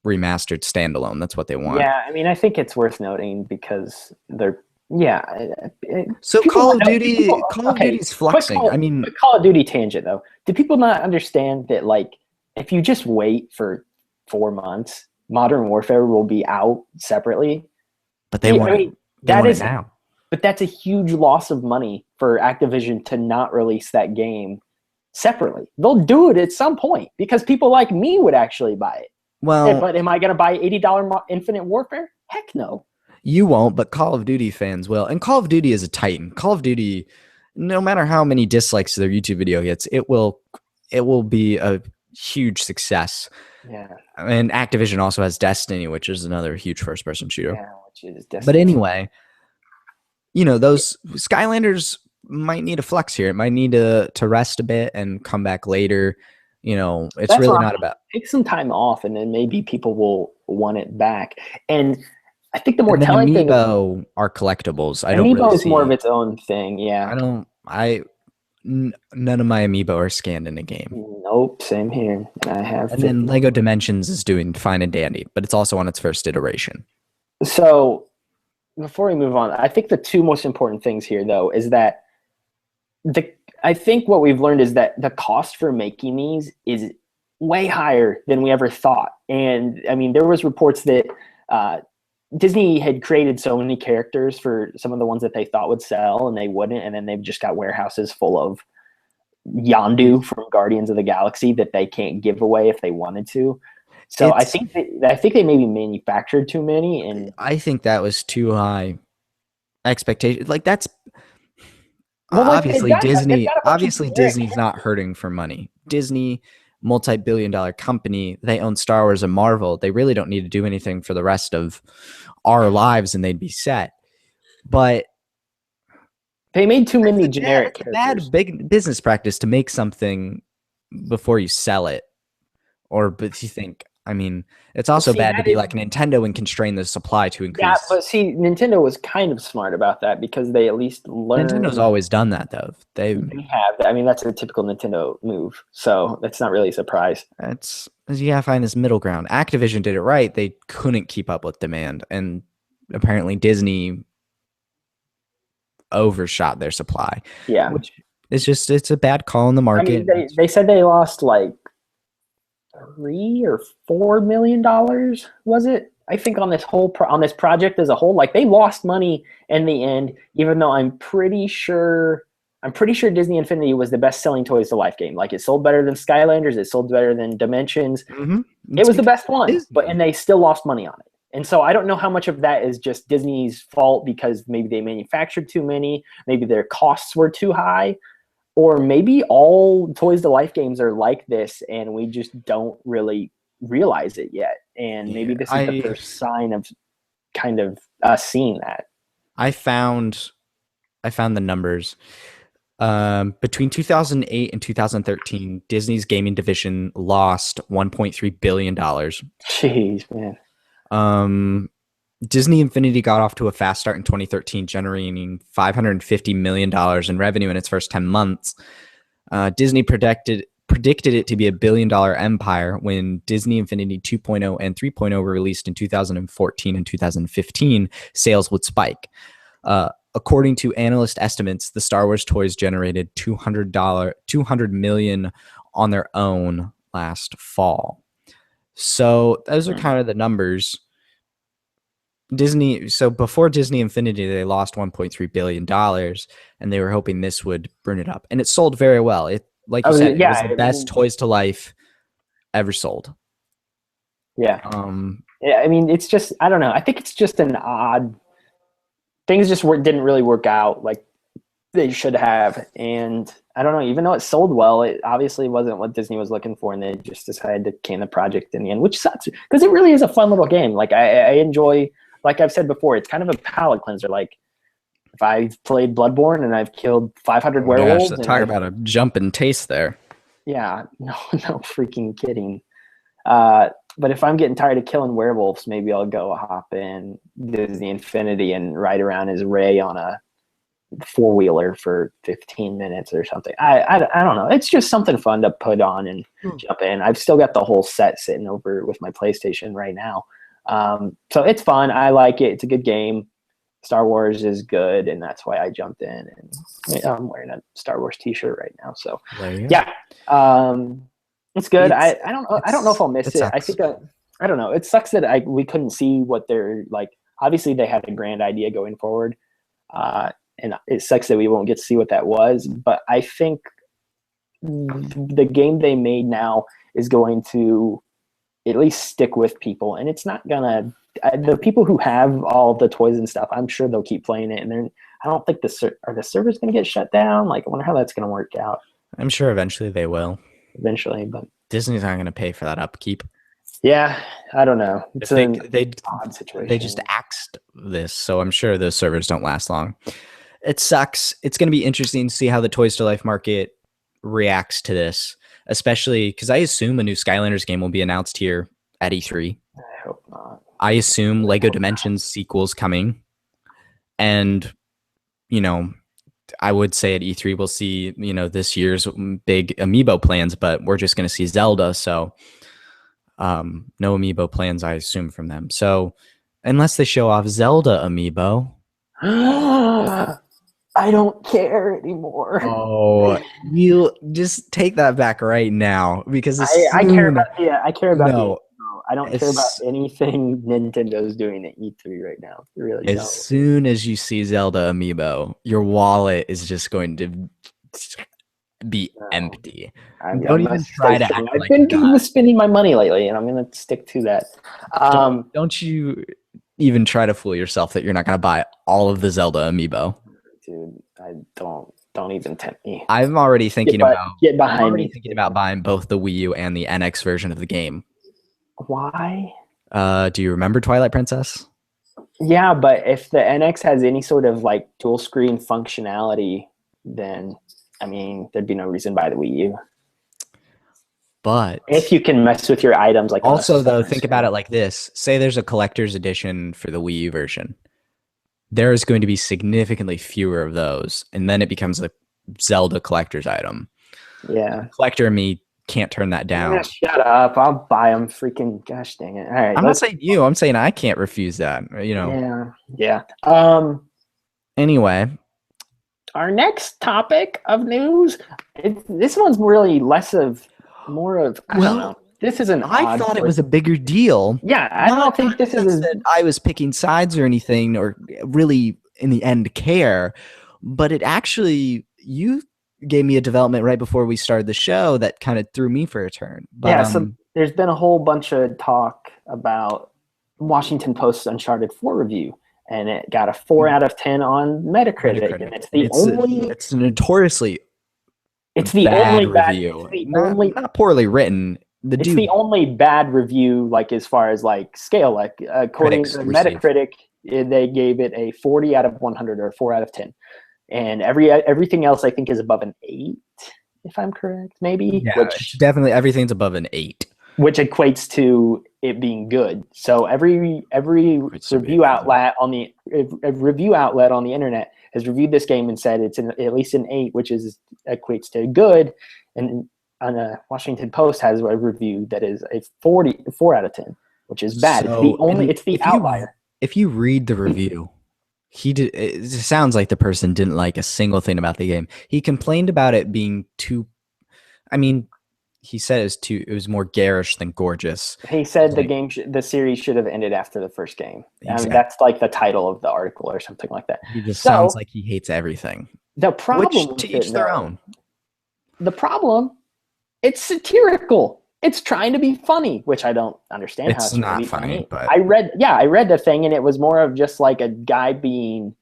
[SPEAKER 2] remastered standalone. That's what they want.
[SPEAKER 1] Yeah, I mean, I think it's worth noting because they're
[SPEAKER 2] so Call of Duty is fluxing. I mean,
[SPEAKER 1] Call of Duty tangent though. Do people not understand that if you just wait for 4 months, Modern Warfare will be out separately?
[SPEAKER 2] But they want it now.
[SPEAKER 1] But that's a huge loss of money for Activision to not release that game separately. They'll do it at some point because people like me would actually buy it.
[SPEAKER 2] Well,
[SPEAKER 1] but am I going to buy $80 Infinite Warfare? Heck no.
[SPEAKER 2] You won't, but Call of Duty fans will. And Call of Duty is a titan. Call of Duty, no matter how many dislikes their YouTube video gets, it will be a huge success.
[SPEAKER 1] Yeah.
[SPEAKER 2] And Activision also has Destiny, which is another huge first-person shooter.
[SPEAKER 1] Yeah, which is Destiny.
[SPEAKER 2] But anyway, those Skylanders might need a flex here. It might need to rest a bit and come back later. It's That's really not about.
[SPEAKER 1] Take some time off, and then maybe people will want it back. And I think the more telling thing
[SPEAKER 2] are collectibles. Amiibo
[SPEAKER 1] is more of its own thing. Yeah.
[SPEAKER 2] None of my Amiibo are scanned in a game.
[SPEAKER 1] Nope, same here. And
[SPEAKER 2] then Lego Dimensions is doing fine and dandy, but it's also on its first iteration.
[SPEAKER 1] So before we move on, I think the two most important things here, though, is that I think what we've learned is that the cost for making these is way higher than we ever thought. And I mean, there was reports that Disney had created so many characters for some of the ones that they thought would sell and they wouldn't, and then they've just got warehouses full of Yondu from Guardians of the Galaxy that they can't give away if they wanted to. So I think they maybe manufactured too many, and
[SPEAKER 2] I think that was too high expectation. That's obviously Disney. Obviously, Disney's not hurting for money. Disney multi-billion-dollar company. They own Star Wars and Marvel. They really don't need to do anything for the rest of our lives, and they'd be set. But
[SPEAKER 1] they made too many generic characters.
[SPEAKER 2] Bad big business practice to make something before you sell it, but you think. I mean, it's also bad to be like Nintendo and constrain the supply to increase.
[SPEAKER 1] Yeah, but see, Nintendo was kind of smart about that because they at least learned.
[SPEAKER 2] Nintendo's always done that, though. They
[SPEAKER 1] have. I mean, that's a typical Nintendo move, so that's not really a surprise.
[SPEAKER 2] You gotta find this middle ground. Activision did it right. They couldn't keep up with demand, and apparently Disney overshot their supply.
[SPEAKER 1] Yeah,
[SPEAKER 2] which is it's a bad call in the market.
[SPEAKER 1] I mean, they said they lost like $3 or $4 million, was it? I think on this on this project as a whole, like they lost money in the end. Even though I'm pretty sure Disney Infinity was the best-selling Toys to Life game. Like it sold better than Skylanders, it sold better than Dimensions.
[SPEAKER 2] Mm-hmm.
[SPEAKER 1] It was the best one, and they still lost money on it. And so I don't know how much of that is just Disney's fault because maybe they manufactured too many, maybe their costs were too high. Or maybe all Toys to Life games are like this, and we just don't really realize it yet. And maybe this is the first sign of kind of us seeing that.
[SPEAKER 2] I found the numbers. Between 2008 and 2013, Disney's gaming division lost $1.3 billion.
[SPEAKER 1] Jeez, man.
[SPEAKER 2] Disney Infinity got off to a fast start in 2013, generating $550 million in revenue in its first 10 months. Disney predicted it to be $1 billion empire when Disney Infinity 2.0 and 3.0 were released in 2014 and 2015. Sales would spike. According to analyst estimates, the Star Wars toys generated $200 million on their own last fall. So those are kind of the numbers. So before Disney Infinity, they lost $1.3 billion, and they were hoping this would bring it up. And it sold very well. It was the best Toys to Life ever sold.
[SPEAKER 1] Yeah. Yeah, I mean, it's just, I don't know. I think it's just an odd, things just didn't really work out like they should have. And I don't know, even though it sold well, it obviously wasn't what Disney was looking for, and they just decided to can the project in the end, which sucks because it really is a fun little game. Like I enjoy, like I've said before, it's kind of a palate cleanser. Like if I've played Bloodborne and I've killed 500 werewolves.
[SPEAKER 2] Talk about a jump in taste there.
[SPEAKER 1] Yeah, no freaking kidding. But if I'm getting tired of killing werewolves, maybe I'll go hop in Disney Infinity and ride around as Rey on a 4-wheeler for 15 minutes or something. I don't know. It's just something fun to put on and jump in. I've still got the whole set sitting over with my PlayStation right now. So it's fun. I like it. It's a good game. Star Wars is good, and that's why I jumped in. And I'm wearing a Star Wars T-shirt right now. So yeah, it's good. I don't know if I'll miss it. I think I don't know. It sucks that we couldn't see what they're like. Obviously, they had a grand idea going forward, and it sucks that we won't get to see what that was. But I think the game they made now is going to at least stick with people, and it's not gonna. The people who have all the toys and stuff, I'm sure they'll keep playing it. And I don't think the servers gonna get shut down. Like, I wonder how that's gonna work out.
[SPEAKER 2] I'm sure eventually they will.
[SPEAKER 1] Eventually, but
[SPEAKER 2] Disney's not gonna pay for that upkeep.
[SPEAKER 1] Yeah, I don't know. It's an odd situation.
[SPEAKER 2] They just axed this, so I'm sure those servers don't last long. It sucks. It's going to be interesting to see how the Toys to Life market reacts to this, especially because I assume a new Skylanders game will be announced here at E3.
[SPEAKER 1] I hope not.
[SPEAKER 2] I assume Lego Dimensions sequel's coming, and I would say at E3 we'll see this year's big amiibo plans, but we're just going to see Zelda, so no amiibo plans I assume from them. So unless they show off Zelda amiibo,
[SPEAKER 1] I don't care anymore.
[SPEAKER 2] Oh, you just take that back right now because
[SPEAKER 1] I care about no. I don't care about anything Nintendo's doing at E3 right now. Really,
[SPEAKER 2] as soon as you see Zelda amiibo, your wallet is just going to be empty. Don't even try to act like
[SPEAKER 1] I've been good with spending my money lately, and I'm going to stick to that.
[SPEAKER 2] Don't you even try to fool yourself that you're not going to buy all of the Zelda amiibo.
[SPEAKER 1] Dude, I don't. Don't even tempt me.
[SPEAKER 2] I'm already thinking
[SPEAKER 1] Get behind me.
[SPEAKER 2] Thinking about buying both the Wii U and the NX version of the game.
[SPEAKER 1] Why?
[SPEAKER 2] Do you remember Twilight Princess?
[SPEAKER 1] Yeah, but if the NX has any sort of like dual screen functionality, then I mean, there'd be no reason to buy the Wii U.
[SPEAKER 2] But
[SPEAKER 1] if you can mess with your items, like
[SPEAKER 2] also though, think about it like this: say there's a collector's edition for the Wii U version, there is going to be significantly fewer of those, and then it becomes a Zelda collector's item.
[SPEAKER 1] Yeah,
[SPEAKER 2] the collector and me can't turn that down.
[SPEAKER 1] Yeah, shut up! I'll buy them. Freaking gosh dang it! All right,
[SPEAKER 2] I'm not saying you. I'm saying I can't refuse that. You
[SPEAKER 1] know. Yeah.
[SPEAKER 2] Anyway,
[SPEAKER 1] our next topic of news. This one's really more of. I don't know. This is
[SPEAKER 2] I thought it was a bigger deal.
[SPEAKER 1] Yeah, I don't think this is.
[SPEAKER 2] That I was picking sides or anything, or really in the end care, but it actually you gave me a development right before we started the show that kind of threw me for a turn. But,
[SPEAKER 1] yeah, so there's been a whole bunch of talk about Washington Post's Uncharted 4 review, and it got a 4 out of 10 on Metacritic. And
[SPEAKER 2] it's notoriously
[SPEAKER 1] it's the only
[SPEAKER 2] review. Not poorly written.
[SPEAKER 1] It's the only bad review, like as far as like scale, like according to Metacritic, they gave it a 40 out of 100 or 4 out of 10. And everything else I think is above an 8, if I'm correct, maybe.
[SPEAKER 2] Yeah, definitely everything's above an 8,
[SPEAKER 1] which equates to it being good. So every review outlet on the internet has reviewed this game and said it's at least an 8, which equates to good. And Washington Post has a review that is a 4 out of 10, which is bad. So it's the outlier.
[SPEAKER 2] If you read the review. It sounds like the person didn't like a single thing about the game. He complained about it being too. I mean, he said it was more garish than gorgeous.
[SPEAKER 1] He said the series should have ended after the first game. Exactly. I mean, that's like the title of the article or something like that.
[SPEAKER 2] He just sounds like he hates everything.
[SPEAKER 1] The problem,
[SPEAKER 2] to each their own.
[SPEAKER 1] The problem, it's satirical. It's trying to be funny, which I don't understand.
[SPEAKER 2] It's not funny, but
[SPEAKER 1] I read the thing, and it was more of just like a guy being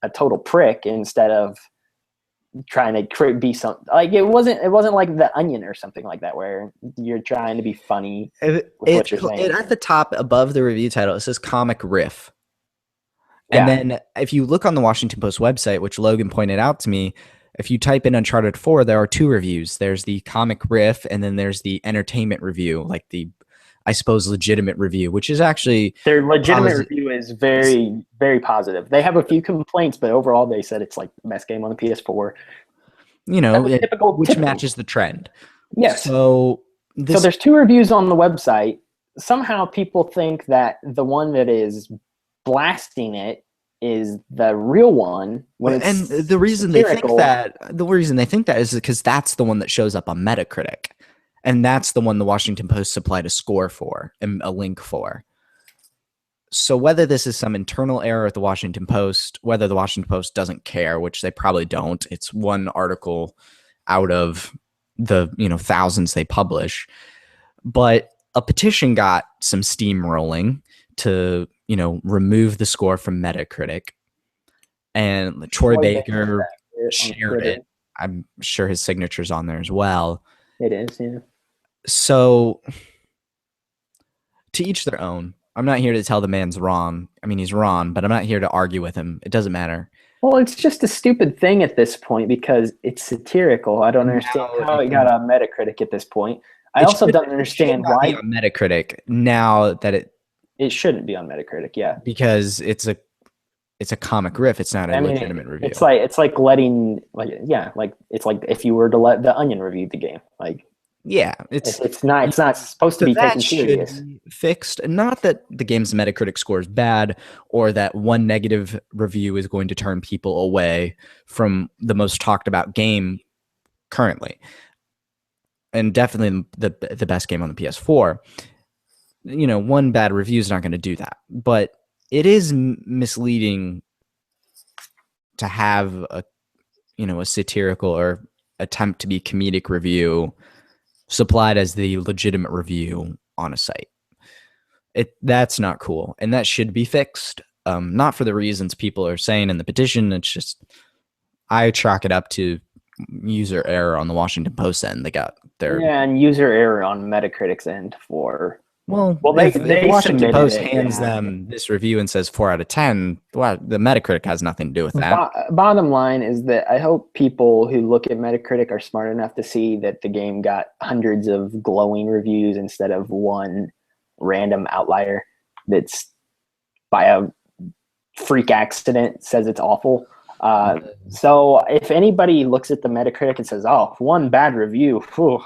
[SPEAKER 1] a total prick instead of trying to be something. Like it wasn't like The Onion or something like that, where you're trying to be funny. What you're saying.
[SPEAKER 2] At the top above the review title, it says "Comic Riff," and then if you look on the Washington Post website, which Logan pointed out to me. If you type in Uncharted 4, there are 2 reviews. There's the comic riff, and then there's the entertainment review, like the, I suppose, legitimate review, which is actually...
[SPEAKER 1] Their legitimate review is very, very positive. They have a few complaints, but overall they said it's like the best game on the PS4.
[SPEAKER 2] Which matches the trend.
[SPEAKER 1] Yes.
[SPEAKER 2] So
[SPEAKER 1] there's 2 reviews on the website. Somehow people think that the one that is blasting it is the real one.
[SPEAKER 2] And the reason they think that is because that's the one that shows up on Metacritic, and that's the one the Washington Post supplied a score for and a link for. So whether this is some internal error at the Washington Post, whether the Washington Post doesn't care, which they probably don't, it's one article out of the thousands they publish, but a petition got some steam rolling to remove the score from Metacritic, and Troy Baker shared it. I'm sure his signature's on there as well.
[SPEAKER 1] It is, yeah.
[SPEAKER 2] So to each their own. I'm not here to tell the man's wrong. I mean, he's wrong, but I'm not here to argue with him. It doesn't matter.
[SPEAKER 1] Well, it's just a stupid thing at this point because it's satirical. I don't understand how it got on Metacritic at this point. I also don't understand why
[SPEAKER 2] on Metacritic now that
[SPEAKER 1] it shouldn't be on Metacritic, yeah.
[SPEAKER 2] Because it's a comic riff. It's not a legitimate review.
[SPEAKER 1] It's like it's like if you were to let The Onion review the game. Like it's not supposed to be taken serious.
[SPEAKER 2] Fixed. Not that the game's Metacritic score is bad or that one negative review is going to turn people away from the most talked about game currently. And definitely the best game on the PS4. One bad review is not going to do that, but it is misleading to have a satirical or attempt to be comedic review supplied as the legitimate review on a site. That's not cool, and that should be fixed. Not for the reasons people are saying in the petition. It's just I chalk it up to user error on the Washington Post end. They got their
[SPEAKER 1] and user error on Metacritic's end for.
[SPEAKER 2] well,
[SPEAKER 1] They
[SPEAKER 2] if Washington
[SPEAKER 1] submitted
[SPEAKER 2] Post
[SPEAKER 1] it,
[SPEAKER 2] hands them this review and says 4 out of 10, well, the Metacritic has nothing to do with that.
[SPEAKER 1] Bottom line is that I hope people who look at Metacritic are smart enough to see that the game got hundreds of glowing reviews instead of one random outlier that's by a freak accident says it's awful. So if anybody looks at the Metacritic and says, "Oh, one bad review,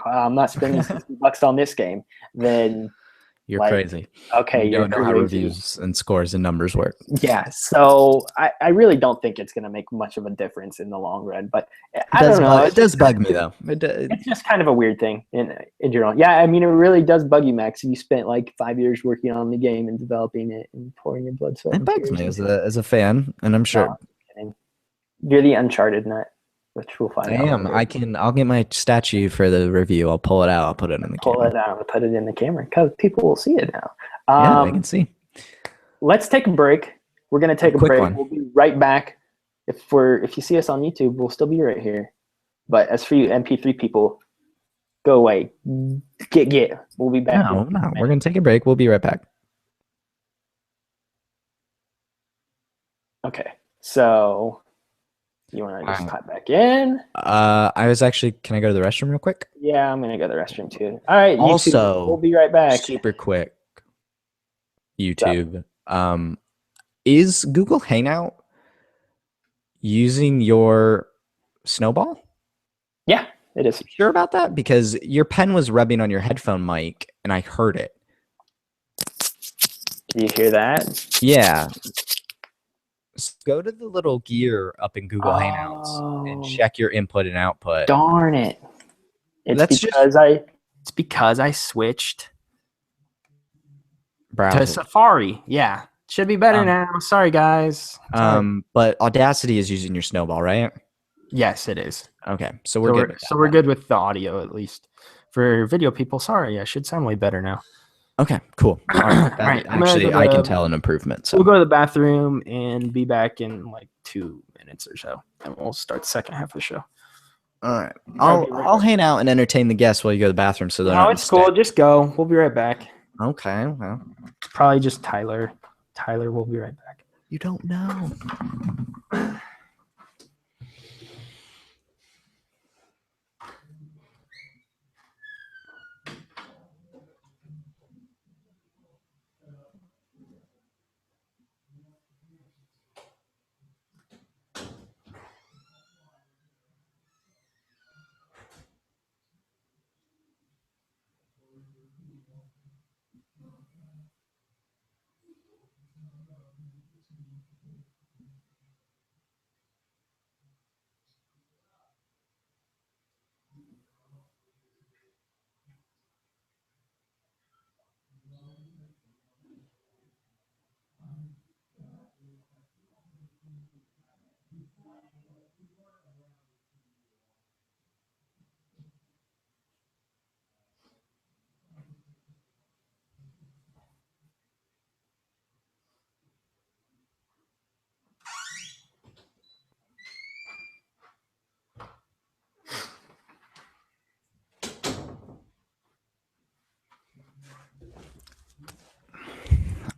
[SPEAKER 1] I'm not spending $60 on this game," then
[SPEAKER 2] you're crazy.
[SPEAKER 1] Okay,
[SPEAKER 2] you don't know how reviews and scores and numbers work.
[SPEAKER 1] Yeah, so I really don't think it's going to make much of a difference in the long run. But I don't know.
[SPEAKER 2] It does bug me though.
[SPEAKER 1] It's just kind of a weird thing in general. Yeah, I mean, it really does bug you, Max. You spent like 5 years working on the game and developing it and pouring your blood, sweat.
[SPEAKER 2] It bugs me as a fan, and I'm sure
[SPEAKER 1] you're the Uncharted nut, which we'll find out.
[SPEAKER 2] I am. I'll get my statue for the review. I'll pull it out. I'll put it in the camera.
[SPEAKER 1] Pull it out and put it in the camera because people will see it now.
[SPEAKER 2] Yeah, I can see.
[SPEAKER 1] Let's take a break. We're gonna take a break.
[SPEAKER 2] One.
[SPEAKER 1] We'll be right back. If you see us on YouTube, we'll still be right here. But as for you MP3 people, go away. Get. We'll be back.
[SPEAKER 2] No, we're gonna take a break. We'll be right back.
[SPEAKER 1] Okay. So you want to just cut back in?
[SPEAKER 2] I was actually. Can I go to the restroom real quick?
[SPEAKER 1] Yeah, I'm gonna go to the restroom too. All right.
[SPEAKER 2] Also,
[SPEAKER 1] YouTube, we'll be right back.
[SPEAKER 2] Super quick. YouTube. Is Google Hangout using your snowball?
[SPEAKER 1] Yeah, it is.
[SPEAKER 2] Sure about that? Because your pen was rubbing on your headphone mic, and I heard it.
[SPEAKER 1] Do you hear that?
[SPEAKER 2] Yeah. Go to the little gear up in Google Hangouts and check your input and output.
[SPEAKER 1] Darn it! It's because I switched to Safari. Yeah, should be better now. Sorry, guys.
[SPEAKER 2] But Audacity is using your snowball, right?
[SPEAKER 1] Yes, it is.
[SPEAKER 2] Okay, so we're good.
[SPEAKER 1] So we're good with the audio at least. For video people, sorry, I should sound way better now.
[SPEAKER 2] Okay, cool. All right. Actually, I can tell an improvement. So
[SPEAKER 1] we'll go to the bathroom and be back in like 2 minutes or so, and we'll start the second half of the show.
[SPEAKER 2] All right. I'll hang out and entertain the guests while you go to the bathroom. So
[SPEAKER 1] no, it's cool. Just go. We'll be right back.
[SPEAKER 2] Okay. Well,
[SPEAKER 1] probably just Tyler. Tyler will be right back.
[SPEAKER 2] You don't know.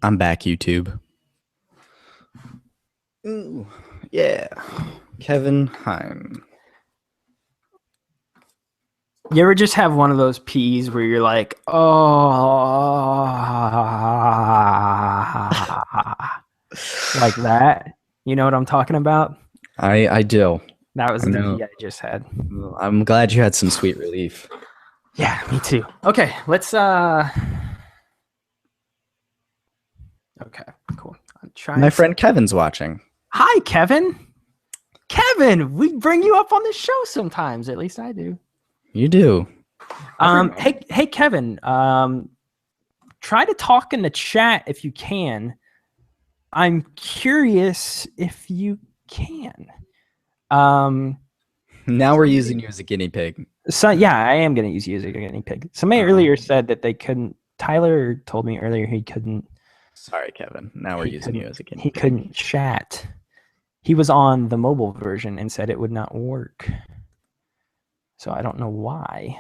[SPEAKER 2] I'm back, YouTube. Ooh, yeah. Kevin Heim.
[SPEAKER 1] You ever just have one of those peas where you're like, oh, like that? You know what I'm talking about?
[SPEAKER 2] I do.
[SPEAKER 1] That was the pea I just had.
[SPEAKER 2] I'm glad you had some sweet relief.
[SPEAKER 1] Yeah, me too. Okay, let's okay, cool.
[SPEAKER 2] My friend Kevin's watching.
[SPEAKER 1] Hi, Kevin. Kevin, we bring you up on the show sometimes. At least I do.
[SPEAKER 2] You do.
[SPEAKER 1] Hey, Kevin. Try to talk in the chat if you can. I'm curious if you can.
[SPEAKER 2] Now we're using you as a guinea pig.
[SPEAKER 1] So yeah, I am going to use you as a guinea pig. Somebody earlier said that they couldn't. Tyler told me earlier he couldn't.
[SPEAKER 2] Sorry, Kevin. Now we're using you as a guinea pig.
[SPEAKER 1] He couldn't chat. he was on the mobile version and said it would not work. So I don't know why.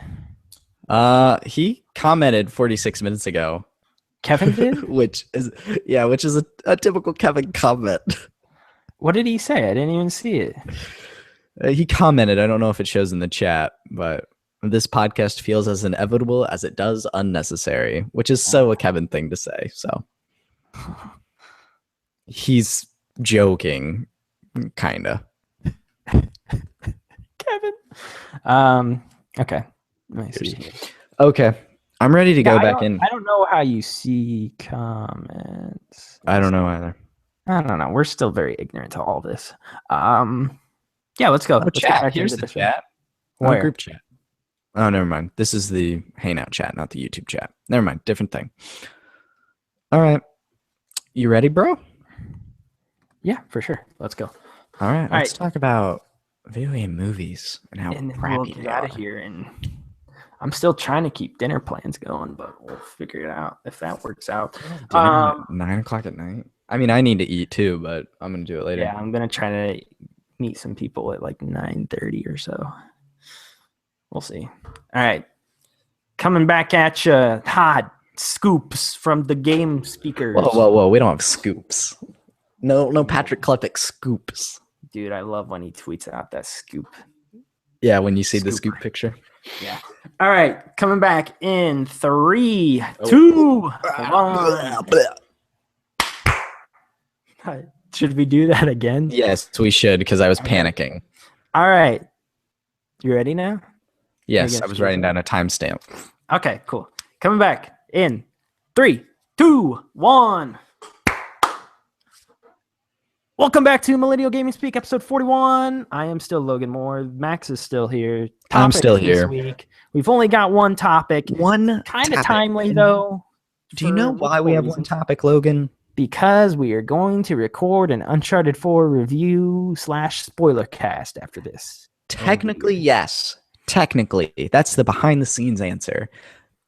[SPEAKER 2] He commented 46 minutes ago.
[SPEAKER 1] Kevin did?
[SPEAKER 2] which is a typical Kevin comment.
[SPEAKER 1] What did he say? I didn't even see it.
[SPEAKER 2] He commented, I don't know if it shows in the chat, but this podcast feels as inevitable as it does unnecessary, which is so a Kevin thing to say. So he's joking, kind of.
[SPEAKER 1] Kevin. Okay. Let me see.
[SPEAKER 2] Okay. I'm ready to go back in.
[SPEAKER 1] I don't know how you see comments.
[SPEAKER 2] I don't know either.
[SPEAKER 1] I don't know. We're still very ignorant to all this. Yeah, let's go. Let's
[SPEAKER 2] chat. Here's the chat.
[SPEAKER 1] Where?
[SPEAKER 2] Group chat. Oh, never mind. This is the Hangout chat, not the YouTube chat. Never mind. Different thing. All right. You ready, bro?
[SPEAKER 1] Yeah, for sure. Let's go.
[SPEAKER 2] All right. Let's talk about video game movies and how crappy they are.
[SPEAKER 1] Out of here. And I'm still trying to keep dinner plans going, but we'll figure it out if that works out.
[SPEAKER 2] Dinner at 9 o'clock at night. I mean, I need to eat too, but I'm gonna do it later.
[SPEAKER 1] Yeah, I'm gonna try to meet some people at like 9:30 or so. We'll see. All right, coming back at you, hot scoops from the game speakers.
[SPEAKER 2] Whoa! We don't have scoops. No, Patrick Klepek scoops.
[SPEAKER 1] Dude, I love when he tweets out that scoop.
[SPEAKER 2] Yeah, when you see the scoop picture.
[SPEAKER 1] Yeah. All right, coming back in 3, 2, 1. Should we do that again?
[SPEAKER 2] Yes, we should, because I was panicking.
[SPEAKER 1] All right. You ready now?
[SPEAKER 2] Yes, I was writing down a timestamp.
[SPEAKER 1] Okay, cool. Coming back in 3, 2, 1. Welcome back to Millennial Gaming Speak, episode 41. I am still Logan Moore. Max is still here.
[SPEAKER 2] I'm still here.
[SPEAKER 1] Week. We've only got one topic.
[SPEAKER 2] One
[SPEAKER 1] kind of timely, though.
[SPEAKER 2] Do you know why we have one topic, Logan?
[SPEAKER 1] Because we are going to record an Uncharted 4 review / spoiler cast after this.
[SPEAKER 2] Technically, yes. Technically. That's the behind the scenes answer.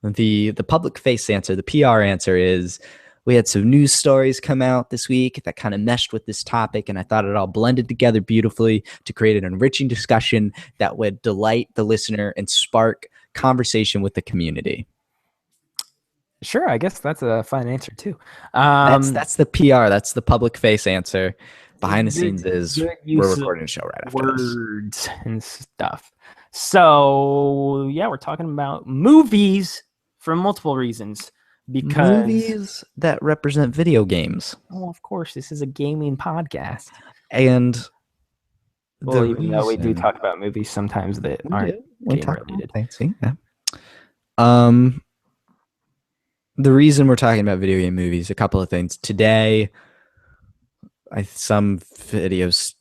[SPEAKER 2] The public face answer, the PR answer is we had some news stories come out this week that kind of meshed with this topic, and I thought it all blended together beautifully to create an enriching discussion that would delight the listener and spark conversation with the community.
[SPEAKER 1] Sure, I guess that's a fun answer too.
[SPEAKER 2] That's the PR. That's the public face answer. Behind the scenes is we're recording a show right after
[SPEAKER 1] words and stuff. So yeah, we're talking about movies for multiple reasons. Because
[SPEAKER 2] movies that represent video games.
[SPEAKER 1] Oh, of course, this is a gaming podcast.
[SPEAKER 2] And
[SPEAKER 1] even though we do talk about movies sometimes that aren't game related.
[SPEAKER 2] Yeah. The reason we're talking about video game movies, a couple of things. Today, some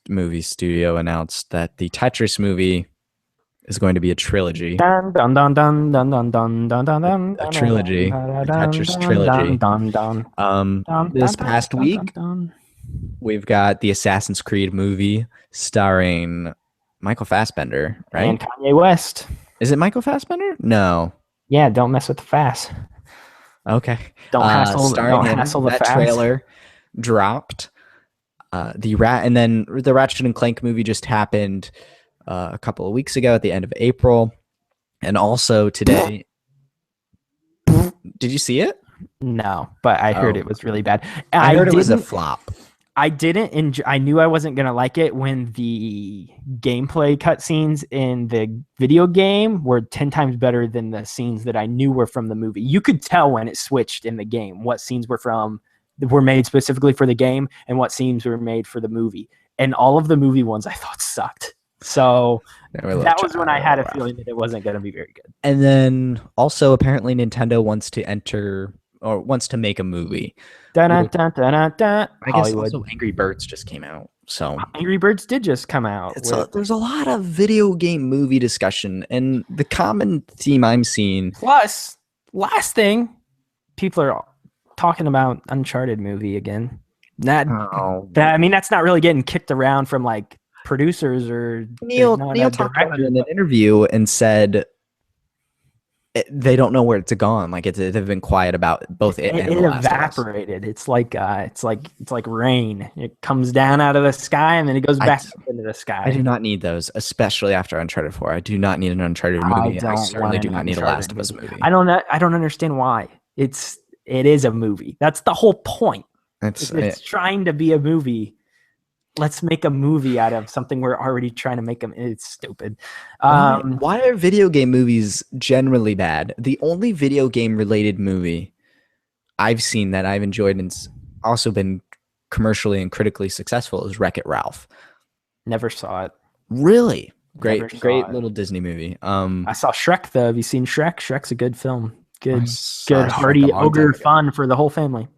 [SPEAKER 2] movie studio announced that the Tetris movie is going to be a trilogy.
[SPEAKER 1] Dun, dun, dun, dun, dun, dun, dun, dun, dun, dun,
[SPEAKER 2] a trilogy. A Tetris trilogy. This past week, we've got the Assassin's Creed movie starring Michael Fassbender, right?
[SPEAKER 1] And Kanye West.
[SPEAKER 2] Is it Michael Fassbender? No.
[SPEAKER 1] Yeah, don't mess with the Fass.
[SPEAKER 2] Okay.
[SPEAKER 1] Don't hassle the
[SPEAKER 2] Fass. That trailer dropped. And then the Ratchet and Clank movie just happened a couple of weeks ago at the end of April. And also today. Did you see it?
[SPEAKER 1] No, but I heard it was really bad.
[SPEAKER 2] I heard it was a flop.
[SPEAKER 1] I didn't enjoy. I knew I wasn't going to like it when the gameplay cutscenes in the video game were 10 times better than the scenes that I knew were from the movie. You could tell when it switched in the game what scenes were made specifically for the game and what scenes were made for the movie. And all of the movie ones I thought sucked. So that was when I had a feeling that it wasn't going to be very good.
[SPEAKER 2] And then also apparently Nintendo wants to make a movie. I guess also Angry Birds just came out. So
[SPEAKER 1] Angry Birds did just come out.
[SPEAKER 2] There's a lot of video game movie discussion, and the common theme I'm seeing.
[SPEAKER 1] Plus, last thing, people are talking about Uncharted movie again. That's not really getting kicked around from like producers or
[SPEAKER 2] Neil talked about it in an interview and said they don't know where it's gone. Like they've been quiet about both it and
[SPEAKER 3] It
[SPEAKER 2] The Last of Us.
[SPEAKER 3] evaporated. It's like rain. It comes down out of the sky and then it goes back up into the sky.
[SPEAKER 2] I do not need those, especially after Uncharted 4. I do not need an Uncharted movie. I certainly do not need a Last of Us movie.
[SPEAKER 3] I don't understand why. It is a movie. That's the whole point. It's trying to be a movie. Let's make a movie out of something we're already trying to make them. It's stupid.
[SPEAKER 2] Why are video game movies generally bad? The only video game related movie I've seen that I've enjoyed and also been commercially and critically successful is Wreck-It Ralph.
[SPEAKER 3] Never saw it.
[SPEAKER 2] Really? Great little Disney movie.
[SPEAKER 3] I saw Shrek though. Have you seen Shrek? Shrek's a good film. Good hearty ogre fun for the whole family.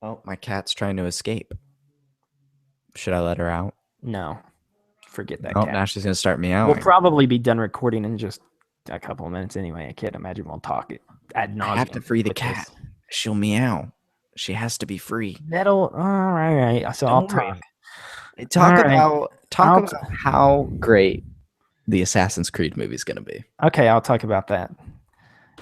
[SPEAKER 2] Oh, my cat's trying to escape. Should I let her out?
[SPEAKER 3] No. Forget that
[SPEAKER 2] cat.
[SPEAKER 3] Now
[SPEAKER 2] she's going to start meowing.
[SPEAKER 3] We'll probably be done recording in just a couple of minutes anyway. I can't imagine we'll talk ad nauseum.
[SPEAKER 2] I have to free the cat. She'll meow. She has to be free.
[SPEAKER 3] All right. So I'll talk.
[SPEAKER 2] Talk about how great the Assassin's Creed movie is going to be.
[SPEAKER 3] Okay, I'll talk about that.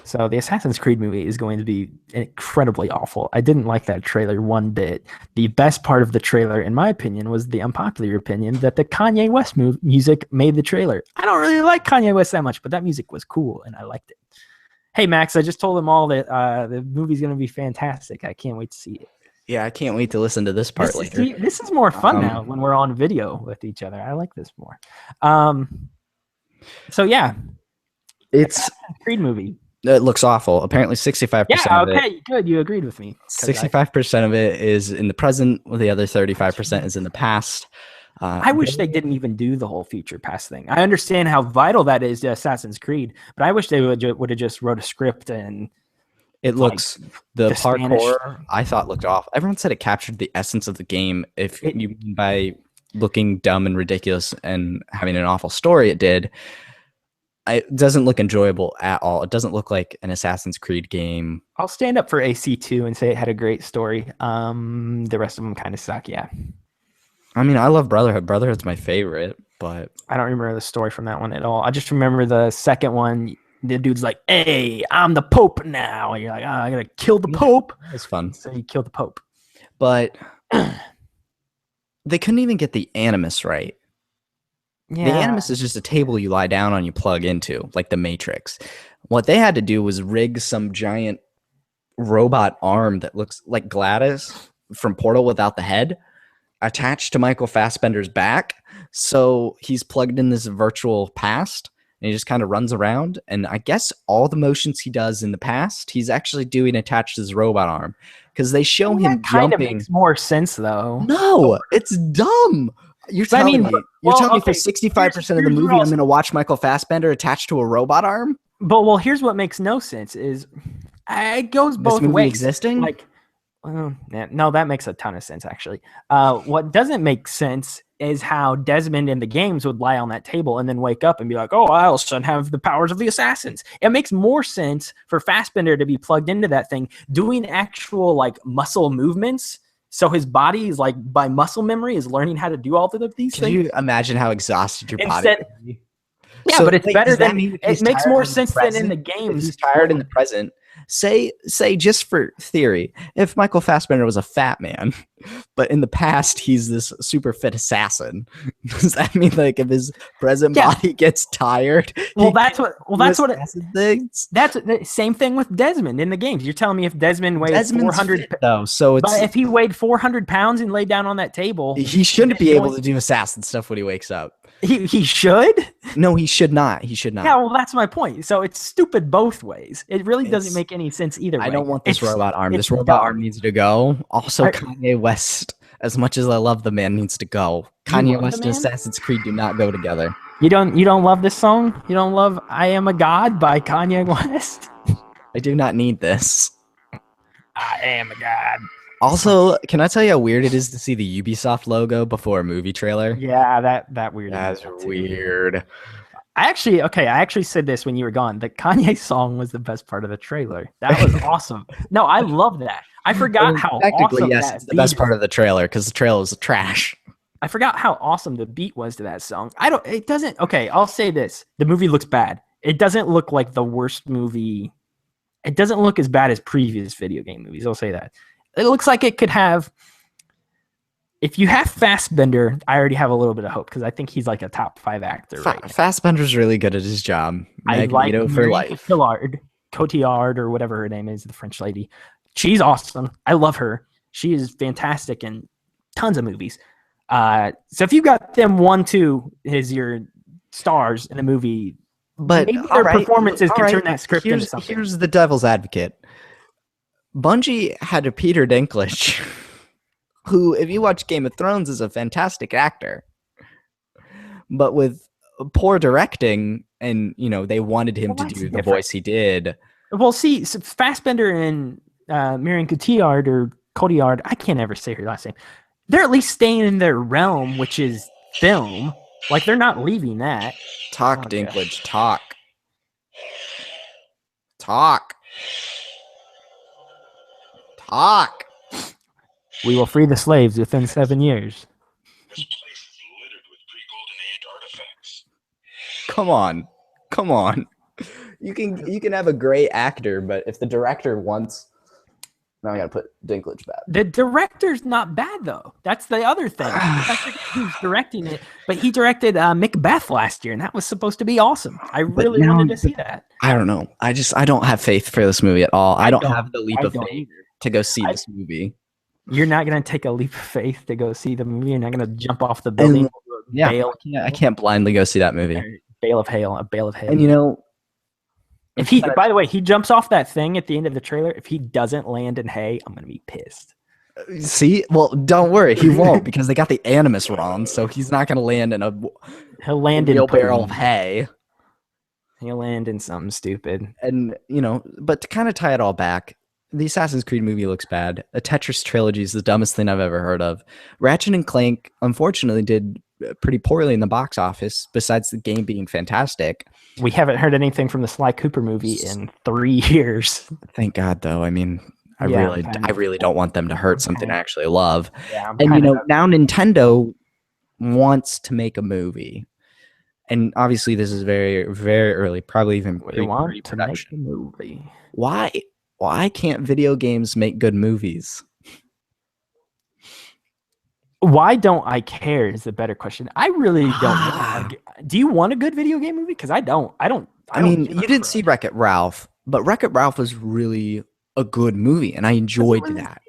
[SPEAKER 3] So the Assassin's Creed movie is going to be incredibly awful. I didn't like that trailer one bit. The best part of the trailer, in my opinion, was the unpopular opinion that the Kanye West music made the trailer. I don't really like Kanye West that much, but that music was cool and I liked it. Hey, Max, I just told them all that the movie's going to be fantastic. I can't wait to see it.
[SPEAKER 2] Yeah, I can't wait to listen to this part later.
[SPEAKER 3] This is more fun now when we're on video with each other. I like this more. So, yeah.
[SPEAKER 2] It's
[SPEAKER 3] Assassin's Creed movie.
[SPEAKER 2] It looks awful. Apparently 65% of it.
[SPEAKER 3] Yeah, okay, good. You agreed with me.
[SPEAKER 2] 65% of it is in the present, while the other 35% is in the past.
[SPEAKER 3] I wish they didn't even do the whole future past thing. I understand how vital that is to Assassin's Creed, but I wish they would have just wrote a script and
[SPEAKER 2] it looks the parkour I thought looked off. Everyone said it captured the essence of the game. If you by looking dumb and ridiculous and having an awful story, it did. It doesn't look enjoyable at all. It doesn't look like an Assassin's Creed game.
[SPEAKER 3] I'll stand up for AC2 and say it had a great story. The rest of them kind of suck, yeah.
[SPEAKER 2] I mean, I love Brotherhood. Brotherhood's my favorite, but
[SPEAKER 3] I don't remember the story from that one at all. I just remember the second one. The dude's like, "Hey, I'm the Pope now," and you're like, "Oh, I gotta kill the Pope."
[SPEAKER 2] It's fun.
[SPEAKER 3] So you kill the Pope,
[SPEAKER 2] but they couldn't even get the Animus right. Yeah. The Animus is just a table you lie down on, you plug into, like the Matrix. What they had to do was rig some giant robot arm that looks like Gladys from Portal without the head, attached to Michael Fassbender's back. So he's plugged in this virtual past, and he just kind of runs around. And I guess all the motions he does in the past, he's actually doing attached to his robot arm. Because they show him jumping. Kind of
[SPEAKER 3] makes more sense, though.
[SPEAKER 2] No, it's dumb. You're telling me for 65% of the movie, I'm going to watch Michael Fassbender attached to a robot arm?
[SPEAKER 3] But here's what makes no sense is it goes both ways.
[SPEAKER 2] Existing?
[SPEAKER 3] No, that makes a ton of sense, actually. What doesn't make sense is how Desmond in the games would lie on that table and then wake up and be like, "Oh, I also have the powers of the assassins." It makes more sense for Fassbender to be plugged into that thing, doing actual muscle movements. So his body is by muscle memory is learning how to do all of these things.
[SPEAKER 2] Can you imagine how exhausted your body would be?
[SPEAKER 3] Yeah, so but it's better than it makes more sense than in the games.
[SPEAKER 2] He's tired in the present. Say just for theory, if Michael Fassbender was a fat man, but in the past he's this super fit assassin, does that mean if his present body gets tired?
[SPEAKER 3] That's the same thing with Desmond in the games. You're telling me if Desmond weighed 400
[SPEAKER 2] though, so
[SPEAKER 3] but if he weighed 400 pounds and laid down on that table,
[SPEAKER 2] he shouldn't be able to do assassin stuff when he wakes up.
[SPEAKER 3] He should?
[SPEAKER 2] No, he should not. He should not.
[SPEAKER 3] Yeah, well, that's my point. So it's stupid both ways. It really doesn't make any sense either way.
[SPEAKER 2] I don't want this robot arm. This robot arm needs to go. Also, Kanye West, as much as I love the man, needs to go. Kanye West and Assassin's Creed do not go together.
[SPEAKER 3] You don't love this song? You don't love "I Am a God" by Kanye West?
[SPEAKER 2] I do not need this.
[SPEAKER 3] I am a god.
[SPEAKER 2] Also, can I tell you how weird it is to see the Ubisoft logo before a movie trailer?
[SPEAKER 3] Yeah, that weird.
[SPEAKER 2] That's weird.
[SPEAKER 3] I actually said this when you were gone. The Kanye song was the best part of the trailer. That was awesome. No, I love that. I forgot how awesome
[SPEAKER 2] yes, it's the best part of the trailer because the trailer was trash.
[SPEAKER 3] I forgot how awesome the beat was to that song. It doesn't. Okay, I'll say this: the movie looks bad. It doesn't look like the worst movie. It doesn't look as bad as previous video game movies. I'll say that. It looks like it could have. If you have Fassbender, I already have a little bit of hope because I think he's like a top 5 actor. Right now.
[SPEAKER 2] Fassbender's really good at his job.
[SPEAKER 3] Magneto
[SPEAKER 2] I like for life.
[SPEAKER 3] Cotillard or whatever her name is, the French lady. She's awesome. I love her. She is fantastic in tons of movies. So if you got them 1-2 as your stars in a movie, but maybe their performances can turn that script into something.
[SPEAKER 2] Here's the devil's advocate. Bungie had a Peter Dinklage, who, if you watch Game of Thrones, is a fantastic actor. But with poor directing, and they wanted him to do the voice he did.
[SPEAKER 3] Well, see, so Fassbender and Marion Cotillard, I can't ever say her last name. They're at least staying in their realm, which is film. Like, they're not leaving that.
[SPEAKER 2] Talk, Dinklage, talk. Talk. Talk.
[SPEAKER 3] We will free the slaves within 7 years.
[SPEAKER 4] This place is littered with pre-Golden Age artifacts.
[SPEAKER 2] Come on. You can have a great actor, but if the director wants, now I gotta put Dinklage back.
[SPEAKER 3] The director's not bad though. That's the other thing. Who's directing it? But he directed Macbeth last year, and that was supposed to be awesome. I really wanted to see that.
[SPEAKER 2] I don't know. I don't have faith for this movie at all. I don't have the leap of faith to go see this movie.
[SPEAKER 3] You're not going to take a leap of faith to go see the movie. You're not going to jump off the building.
[SPEAKER 2] I can't blindly go see that movie.
[SPEAKER 3] A bale of hail.
[SPEAKER 2] And
[SPEAKER 3] if he, by the way, he jumps off that thing at the end of the trailer. If he doesn't land in hay, I'm going to be pissed.
[SPEAKER 2] See? Well, don't worry. He won't, because they got the animus wrong. So he's not going to land in
[SPEAKER 3] He'll land
[SPEAKER 2] in a
[SPEAKER 3] in
[SPEAKER 2] barrel of hay.
[SPEAKER 3] He'll land in something stupid.
[SPEAKER 2] And, but to kind of tie it all back, the Assassin's Creed movie looks bad. A Tetris trilogy is the dumbest thing I've ever heard of. Ratchet and Clank, unfortunately, did pretty poorly in the box office, besides the game being fantastic.
[SPEAKER 3] We haven't heard anything from the Sly Cooper movie in 3 years.
[SPEAKER 2] Thank God, though. I mean, I really don't want them to hurt something I actually love.
[SPEAKER 3] Yeah,
[SPEAKER 2] and, now Nintendo wants to make a movie. And obviously, this is very, very early, probably even pre-production.
[SPEAKER 3] Movie.
[SPEAKER 2] Why can't video games make good movies?
[SPEAKER 3] Why don't I care is the better question. I really don't. Do you want a good video game movie? Because I don't. I mean,
[SPEAKER 2] you didn't see Wreck-It Ralph, but Wreck-It Ralph was really a good movie, and I enjoyed that.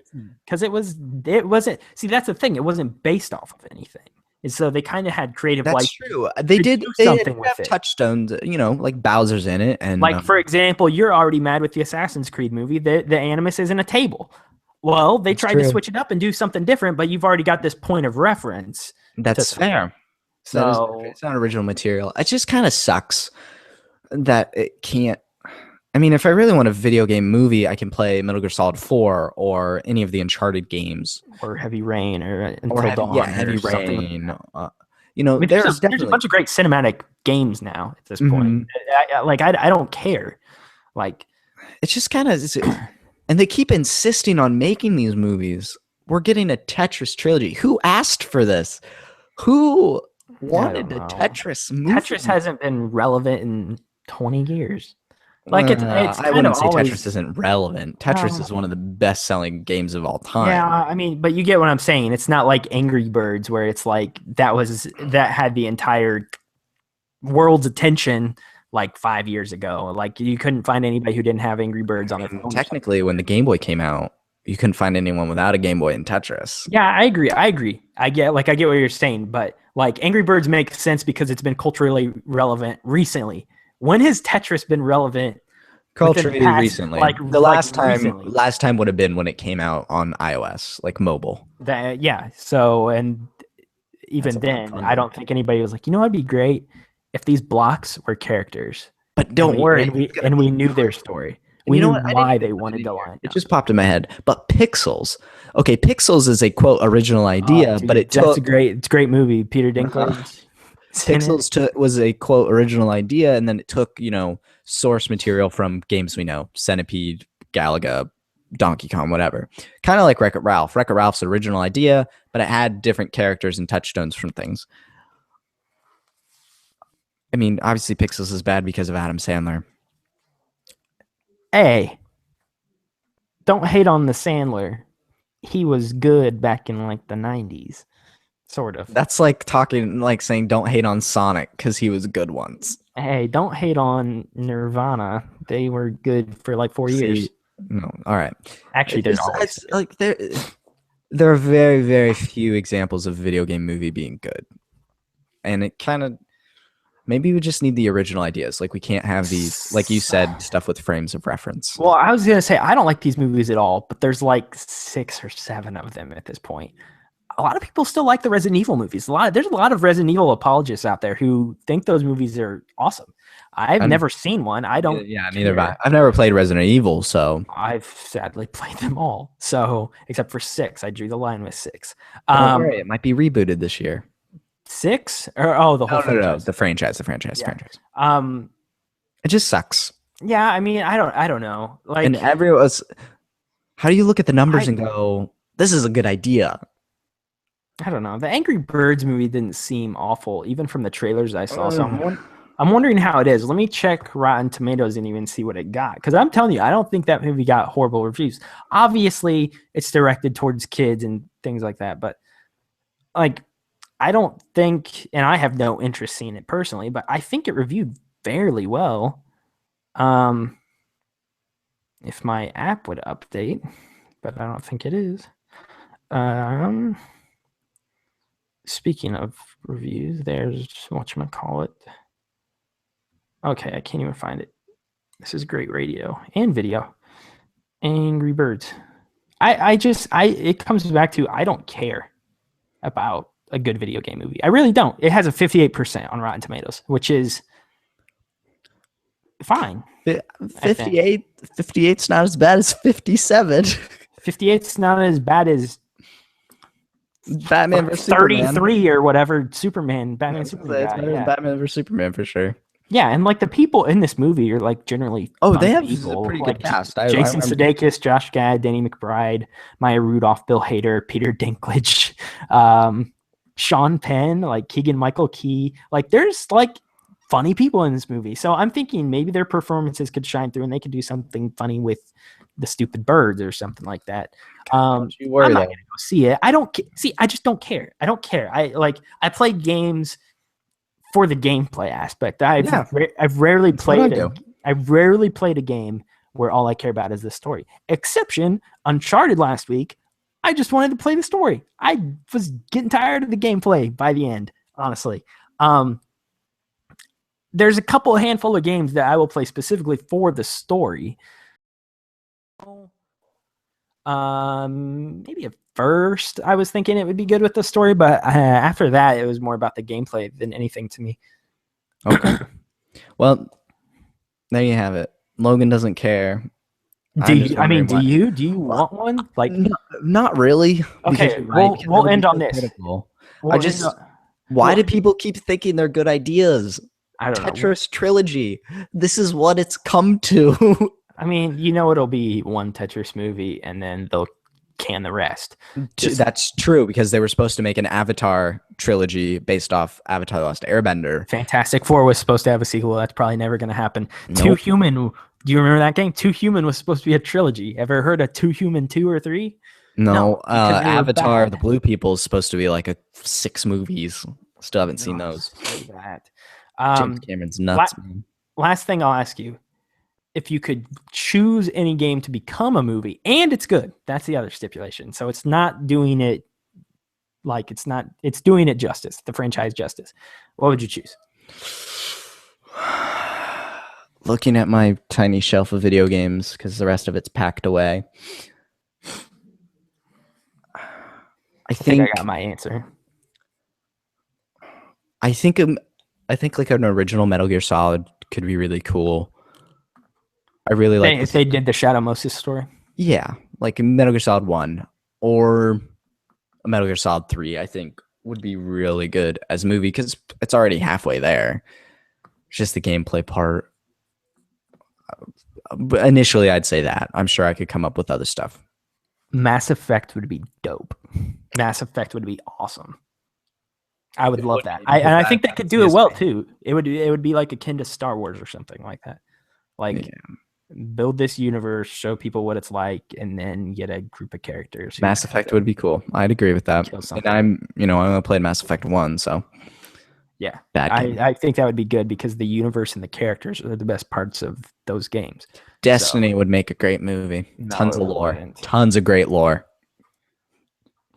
[SPEAKER 3] Because it wasn't. See, that's the thing. It wasn't based off of anything. And so they kind of had creative.
[SPEAKER 2] That's true. They did something with it. Touchstones, like Bowser's in it, and
[SPEAKER 3] for example, you're already mad with the Assassin's Creed movie. The Animus isn't a table. Well, they tried to switch it up and do something different, but you've already got this point of reference.
[SPEAKER 2] That's fair. So it's not original material. It just kind of sucks that it can't. I mean, if I really want a video game movie, I can play Metal Gear Solid 4 or any of the Uncharted games,
[SPEAKER 3] or Heavy Rain, or Until Dawn.
[SPEAKER 2] Yeah, Heavy Rain.
[SPEAKER 3] There's a bunch of great cinematic games now at this point. I don't care.
[SPEAKER 2] It's just kind of, and they keep insisting on making these movies. We're getting a Tetris trilogy. Who asked for this? Who wanted a Tetris movie?
[SPEAKER 3] Tetris hasn't been relevant in 20 years.
[SPEAKER 2] I wouldn't say Tetris isn't relevant. Tetris is one of the best-selling games of all time.
[SPEAKER 3] Yeah, I mean, but you get what I'm saying. It's not like Angry Birds, where it's like that had the entire world's attention 5 years ago. You couldn't find anybody who didn't have Angry Birds on their phone.
[SPEAKER 2] Technically, when the Game Boy came out, you couldn't find anyone without a Game Boy in Tetris.
[SPEAKER 3] Yeah, I agree. I get what you're saying, but Angry Birds makes sense because it's been culturally relevant recently. When has Tetris been relevant?
[SPEAKER 2] Culturally recently. The last time would have been when it came out on iOS, mobile.
[SPEAKER 3] So, and even then, I don't think anybody was like, it'd be great if these blocks were characters.
[SPEAKER 2] But don't worry.
[SPEAKER 3] And we knew their story. We knew why they wanted to line.
[SPEAKER 2] It just popped in my head. But Pixels. Okay, Pixels is a quote original idea, but it's
[SPEAKER 3] a great movie. Peter Dinklage.
[SPEAKER 2] Pixels was a quote original idea, and then it took source material from games we know: Centipede, Galaga, Donkey Kong, whatever. Kind of like Wreck-It Ralph. Wreck-It Ralph's original idea, but it had different characters and touchstones from things. I mean, obviously Pixels is bad because of Adam Sandler.
[SPEAKER 3] Hey, don't hate on the Sandler. He was good back in like the 90s. Sort of.
[SPEAKER 2] That's like saying don't hate on Sonic because he was good once.
[SPEAKER 3] Hey, don't hate on Nirvana. They were good for like 4 years.
[SPEAKER 2] No, all right.
[SPEAKER 3] Actually, they're not.
[SPEAKER 2] It's like there are very, very few examples of video game movie being good, and it kind of maybe we just need the original ideas. Like we can't have these, like you said, stuff with frames of reference.
[SPEAKER 3] Well, I was gonna say I don't like these movies at all, but there's like 6 or 7 of them at this point. A lot of people still like the Resident Evil movies. There's a lot of Resident Evil apologists out there who think those movies are awesome. I've never seen one. I don't.
[SPEAKER 2] Yeah, neither have I. I've never played Resident Evil, so
[SPEAKER 3] I've sadly played them all. So except for 6, I drew the line with 6.
[SPEAKER 2] Don't worry, it might be rebooted this year.
[SPEAKER 3] 6 or the whole franchise?
[SPEAKER 2] No, the franchise. It just sucks.
[SPEAKER 3] Yeah, I mean, I don't know. Like,
[SPEAKER 2] and everyone's. How do you look at the numbers and go, "This is a good idea"?
[SPEAKER 3] I don't know. The Angry Birds movie didn't seem awful, even from the trailers I saw. So I'm wondering how it is. Let me check Rotten Tomatoes and even see what it got. Because I'm telling you, I don't think that movie got horrible reviews. Obviously, it's directed towards kids and things like that. But like, I don't think, and I have no interest seeing it personally, but I think it reviewed fairly well. If my app would update, but I don't think it is. Speaking of reviews, there's whatchamacallit. Okay, I can't even find it. This is great radio and video. Angry Birds. It comes back to I don't care about a good video game movie. I really don't. It has a 58% on Rotten Tomatoes, which is fine.
[SPEAKER 2] 58's not as bad as 57.
[SPEAKER 3] 58's not as bad as
[SPEAKER 2] Batman vs
[SPEAKER 3] 33
[SPEAKER 2] Superman.
[SPEAKER 3] or whatever. Batman Superman.
[SPEAKER 2] It's better than Batman vs Superman for sure.
[SPEAKER 3] Yeah, and like the people in this movie are like generally
[SPEAKER 2] they have
[SPEAKER 3] people.
[SPEAKER 2] a pretty
[SPEAKER 3] like
[SPEAKER 2] good cast.
[SPEAKER 3] Jason Sudeikis, Josh Gad, Danny McBride, Maya Rudolph, Bill Hader, Peter Dinklage, Sean Penn, like Keegan-Michael Key. Like there's like funny people in this movie. So I'm thinking maybe their performances could shine through and they could do something funny with the stupid birds or something like that.
[SPEAKER 2] Don't you worry,
[SPEAKER 3] I'm not gonna go see it. I just don't care. I don't care. I play games for the gameplay aspect. I've rarely played a game where all I care about is the story. Exception Uncharted last week. I just wanted to play the story. I was getting tired of the gameplay by the end, honestly. There's a handful of games that I will play specifically for the story. Maybe at first I was thinking it would be good with the story, but after that it was more about the gameplay than anything to me.
[SPEAKER 2] Okay. Well, there you have it. Logan doesn't care.
[SPEAKER 3] Do you want one? Like,
[SPEAKER 2] not really.
[SPEAKER 3] Okay, we'll end on this.
[SPEAKER 2] Why do people keep thinking they're good ideas?
[SPEAKER 3] I don't know.
[SPEAKER 2] Tetris trilogy. This is what it's come to.
[SPEAKER 3] I mean, it'll be one Tetris movie, and then they'll can the rest.
[SPEAKER 2] That's true, because they were supposed to make an Avatar trilogy based off Avatar: The Last Airbender.
[SPEAKER 3] Fantastic Four was supposed to have a sequel. That's probably never going to happen.
[SPEAKER 2] Nope.
[SPEAKER 3] Two Human. Do you remember that game? Two Human was supposed to be a trilogy. Ever heard of Two Human 2 or 3?
[SPEAKER 2] No. Avatar: The Blue People is supposed to be like 6 movies. Still haven't seen those.
[SPEAKER 3] That.
[SPEAKER 2] James Cameron's nuts, man.
[SPEAKER 3] Last thing I'll ask you. If you could choose any game to become a movie, and it's good, that's the other stipulation. So it's not doing it like it's doing it justice, the franchise justice. What would you choose?
[SPEAKER 2] Looking at my tiny shelf of video games, because the rest of it's packed away. I think
[SPEAKER 3] I got my answer.
[SPEAKER 2] I think like an original Metal Gear Solid could be really cool. I really like
[SPEAKER 3] if they did the Shadow Moses story.
[SPEAKER 2] Yeah, like Metal Gear Solid 1 or a Metal Gear Solid 3, I think would be really good as a movie, because it's already halfway there. It's just the gameplay part. But initially, I'd say that. I'm sure I could come up with other stuff.
[SPEAKER 3] Mass Effect would be dope. Mass Effect would be awesome. I would love that. I think they could do it well too. It would be like akin to Star Wars or something like that. Like build this universe, show people what it's like, and then get a group of characters.
[SPEAKER 2] Mass Effect would be cool. I'd agree with that. And I only played Mass Effect 1, so
[SPEAKER 3] yeah.
[SPEAKER 2] bad.
[SPEAKER 3] I think that would be good because the universe and the characters are the best parts of those games.
[SPEAKER 2] Destiny would make a great movie.
[SPEAKER 3] No,
[SPEAKER 2] Tons of lore.
[SPEAKER 3] wouldn't.
[SPEAKER 2] Tons of great lore.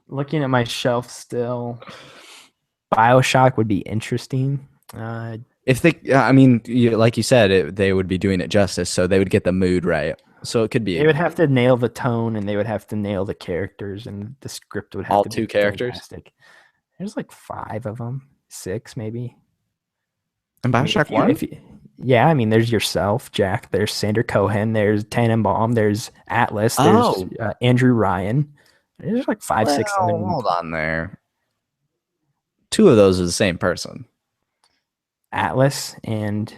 [SPEAKER 3] Looking at my shelf still, BioShock would be interesting.
[SPEAKER 2] If they, like you said, they would be doing it justice, so they would get the mood right. So it could be.
[SPEAKER 3] They would have to nail the tone, and they would have to nail the characters, and the script would have
[SPEAKER 2] all
[SPEAKER 3] to
[SPEAKER 2] two
[SPEAKER 3] be
[SPEAKER 2] characters.
[SPEAKER 3] fantastic. There's like 5 of them, 6 maybe.
[SPEAKER 2] And BioShock 1?
[SPEAKER 3] Yeah, I mean, there's yourself, Jack. There's Sander Cohen. There's Tannenbaum. There's Atlas. There's Andrew Ryan. There's like 5, 6, 7.
[SPEAKER 2] Hold on there. 2 of those are the same person.
[SPEAKER 3] Atlas and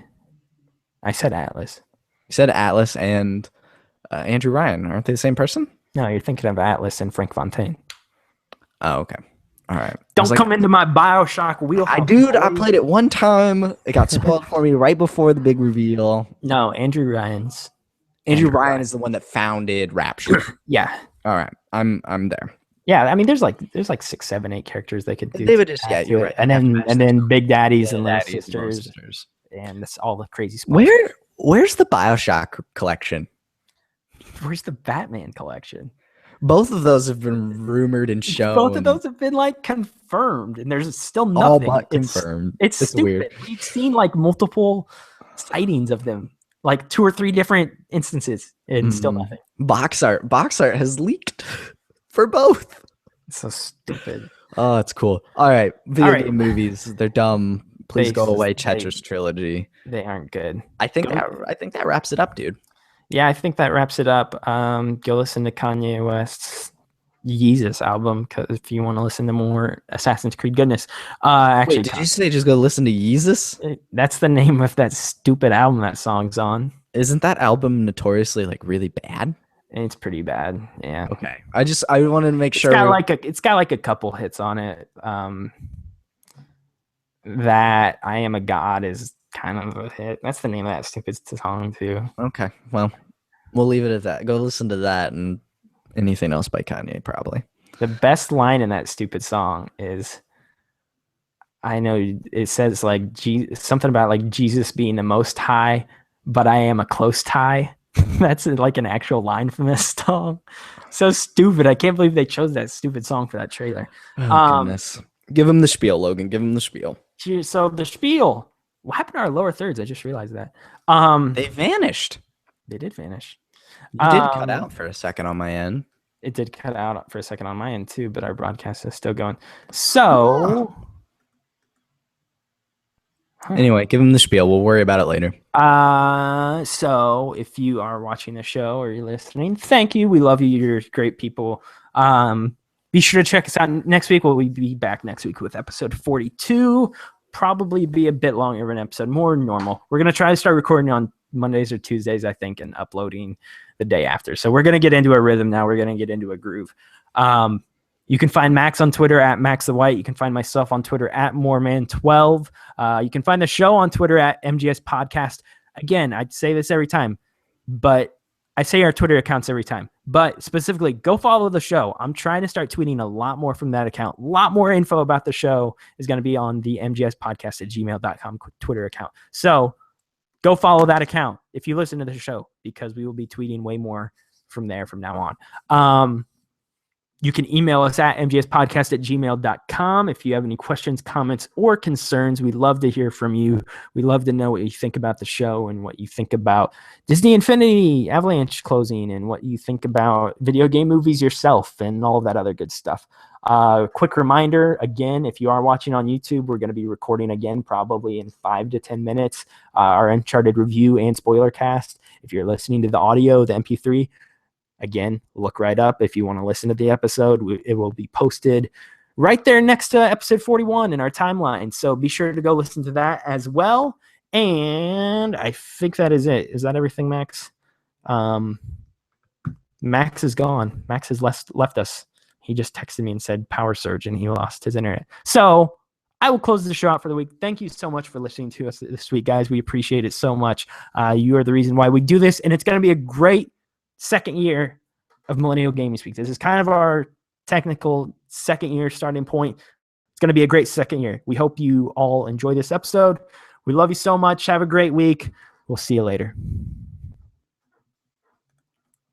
[SPEAKER 3] I said Atlas.
[SPEAKER 2] You said Atlas and Andrew Ryan. Aren't they the same person?
[SPEAKER 3] No, you're thinking of Atlas and Frank Fontaine.
[SPEAKER 2] Oh, okay. All right.
[SPEAKER 3] Don't come into my BioShock wheelhouse.
[SPEAKER 2] I played it one time. It got spoiled for me right before the big reveal.
[SPEAKER 3] No, Andrew Ryan
[SPEAKER 2] is the one that founded Rapture.
[SPEAKER 3] Yeah.
[SPEAKER 2] All right. I'm there.
[SPEAKER 3] Yeah, I mean, there's like 6, 7, 8 characters they could do.
[SPEAKER 2] They would just you're right.
[SPEAKER 3] And then Big Daddies and Little Sisters, and that's all the crazy stuff.
[SPEAKER 2] Where's the BioShock collection?
[SPEAKER 3] Where's the Batman collection?
[SPEAKER 2] Both of those have been rumored and shown.
[SPEAKER 3] Both of those have been like confirmed, and there's still nothing.
[SPEAKER 2] All but confirmed.
[SPEAKER 3] It's stupid. Weird. We've seen like multiple sightings of them, like 2 or 3 different instances, and still nothing.
[SPEAKER 2] Box art has leaked for both.
[SPEAKER 3] It's so stupid.
[SPEAKER 2] Oh, it's cool. All right, video game movies. They're dumb. Please go away. Tetris trilogy.
[SPEAKER 3] They aren't good.
[SPEAKER 2] I think that wraps it up, dude.
[SPEAKER 3] Yeah, I think that wraps it up. Go listen to Kanye West's Yeezus album if you want to listen to more Assassin's Creed goodness. Actually,
[SPEAKER 2] wait, did you say just go listen to Yeezus?
[SPEAKER 3] That's the name of that stupid album that song's on.
[SPEAKER 2] Isn't that album notoriously like really bad?
[SPEAKER 3] It's pretty bad. Yeah.
[SPEAKER 2] Okay. I wanted to make sure
[SPEAKER 3] it's got like a couple hits on it. That I Am a God is kind of a hit. That's the name of that stupid song too.
[SPEAKER 2] Okay. Well, we'll leave it at that. Go listen to that and anything else by Kanye probably.
[SPEAKER 3] The best line in that stupid song is, I know it says like something about like Jesus being the most high, but I am a close tie. That's like an actual line from this song. So stupid. I can't believe they chose that stupid song for that trailer.
[SPEAKER 2] Oh, goodness. Give him the spiel, Logan. Give him the spiel.
[SPEAKER 3] So the spiel. What happened to our lower thirds? I just realized that.
[SPEAKER 2] They vanished.
[SPEAKER 3] They did vanish.
[SPEAKER 2] You did cut out for a second on my end.
[SPEAKER 3] It did cut out for a second on my end too, but our broadcast is still going. So...
[SPEAKER 2] Anyway, give them the spiel. We'll worry about it later.
[SPEAKER 3] So if you are watching the show or you're listening, thank you. We love you. You're great people. Be sure to check us out next week. We'll be back next week with episode 42. Probably be a bit longer of an episode, more normal. We're going to try to start recording on Mondays or Tuesdays, I think, and uploading the day after. So we're going to get into a rhythm now. We're going to get into a groove. You can find Max on Twitter at Max the White. You can find myself on Twitter at Moreman12. You can find the show on Twitter at MGS Podcast. Again, I say this every time, but I say our Twitter accounts every time. But specifically, go follow the show. I'm trying to start tweeting a lot more from that account. A lot more info about the show is going to be on the MGS Podcast at gmail.com Twitter account. So go follow that account if you listen to the show, because we will be tweeting way more from there from now on. You can email us at mgspodcast@gmail.com if you have any questions, comments, or concerns. We'd love to hear from you. We'd love to know what you think about the show and what you think about Disney Infinity, Avalanche closing, and what you think about video game movies yourself and all of that other good stuff. Quick reminder, again, if you are watching on YouTube, we're going to be recording again probably in 5 to 10 minutes, our Uncharted review and spoiler cast. If you're listening to the audio, the MP3, again, look right up if you want to listen to the episode. It will be posted right there next to episode 41 in our timeline. So be sure to go listen to that as well. And I think that is it. Is that everything, Max? Max is gone. Max has left us. He just texted me and said power surge, and he lost his internet. So I will close the show out for the week. Thank you so much for listening to us this week, guys. We appreciate it so much. You are the reason why we do this, and it's going to be a great second year of Millennial Gaming Speak. This is kind of our technical second year starting point. It's going to be a great second year. We hope you all enjoy this episode. We love you so much. Have a great week. We'll see you later.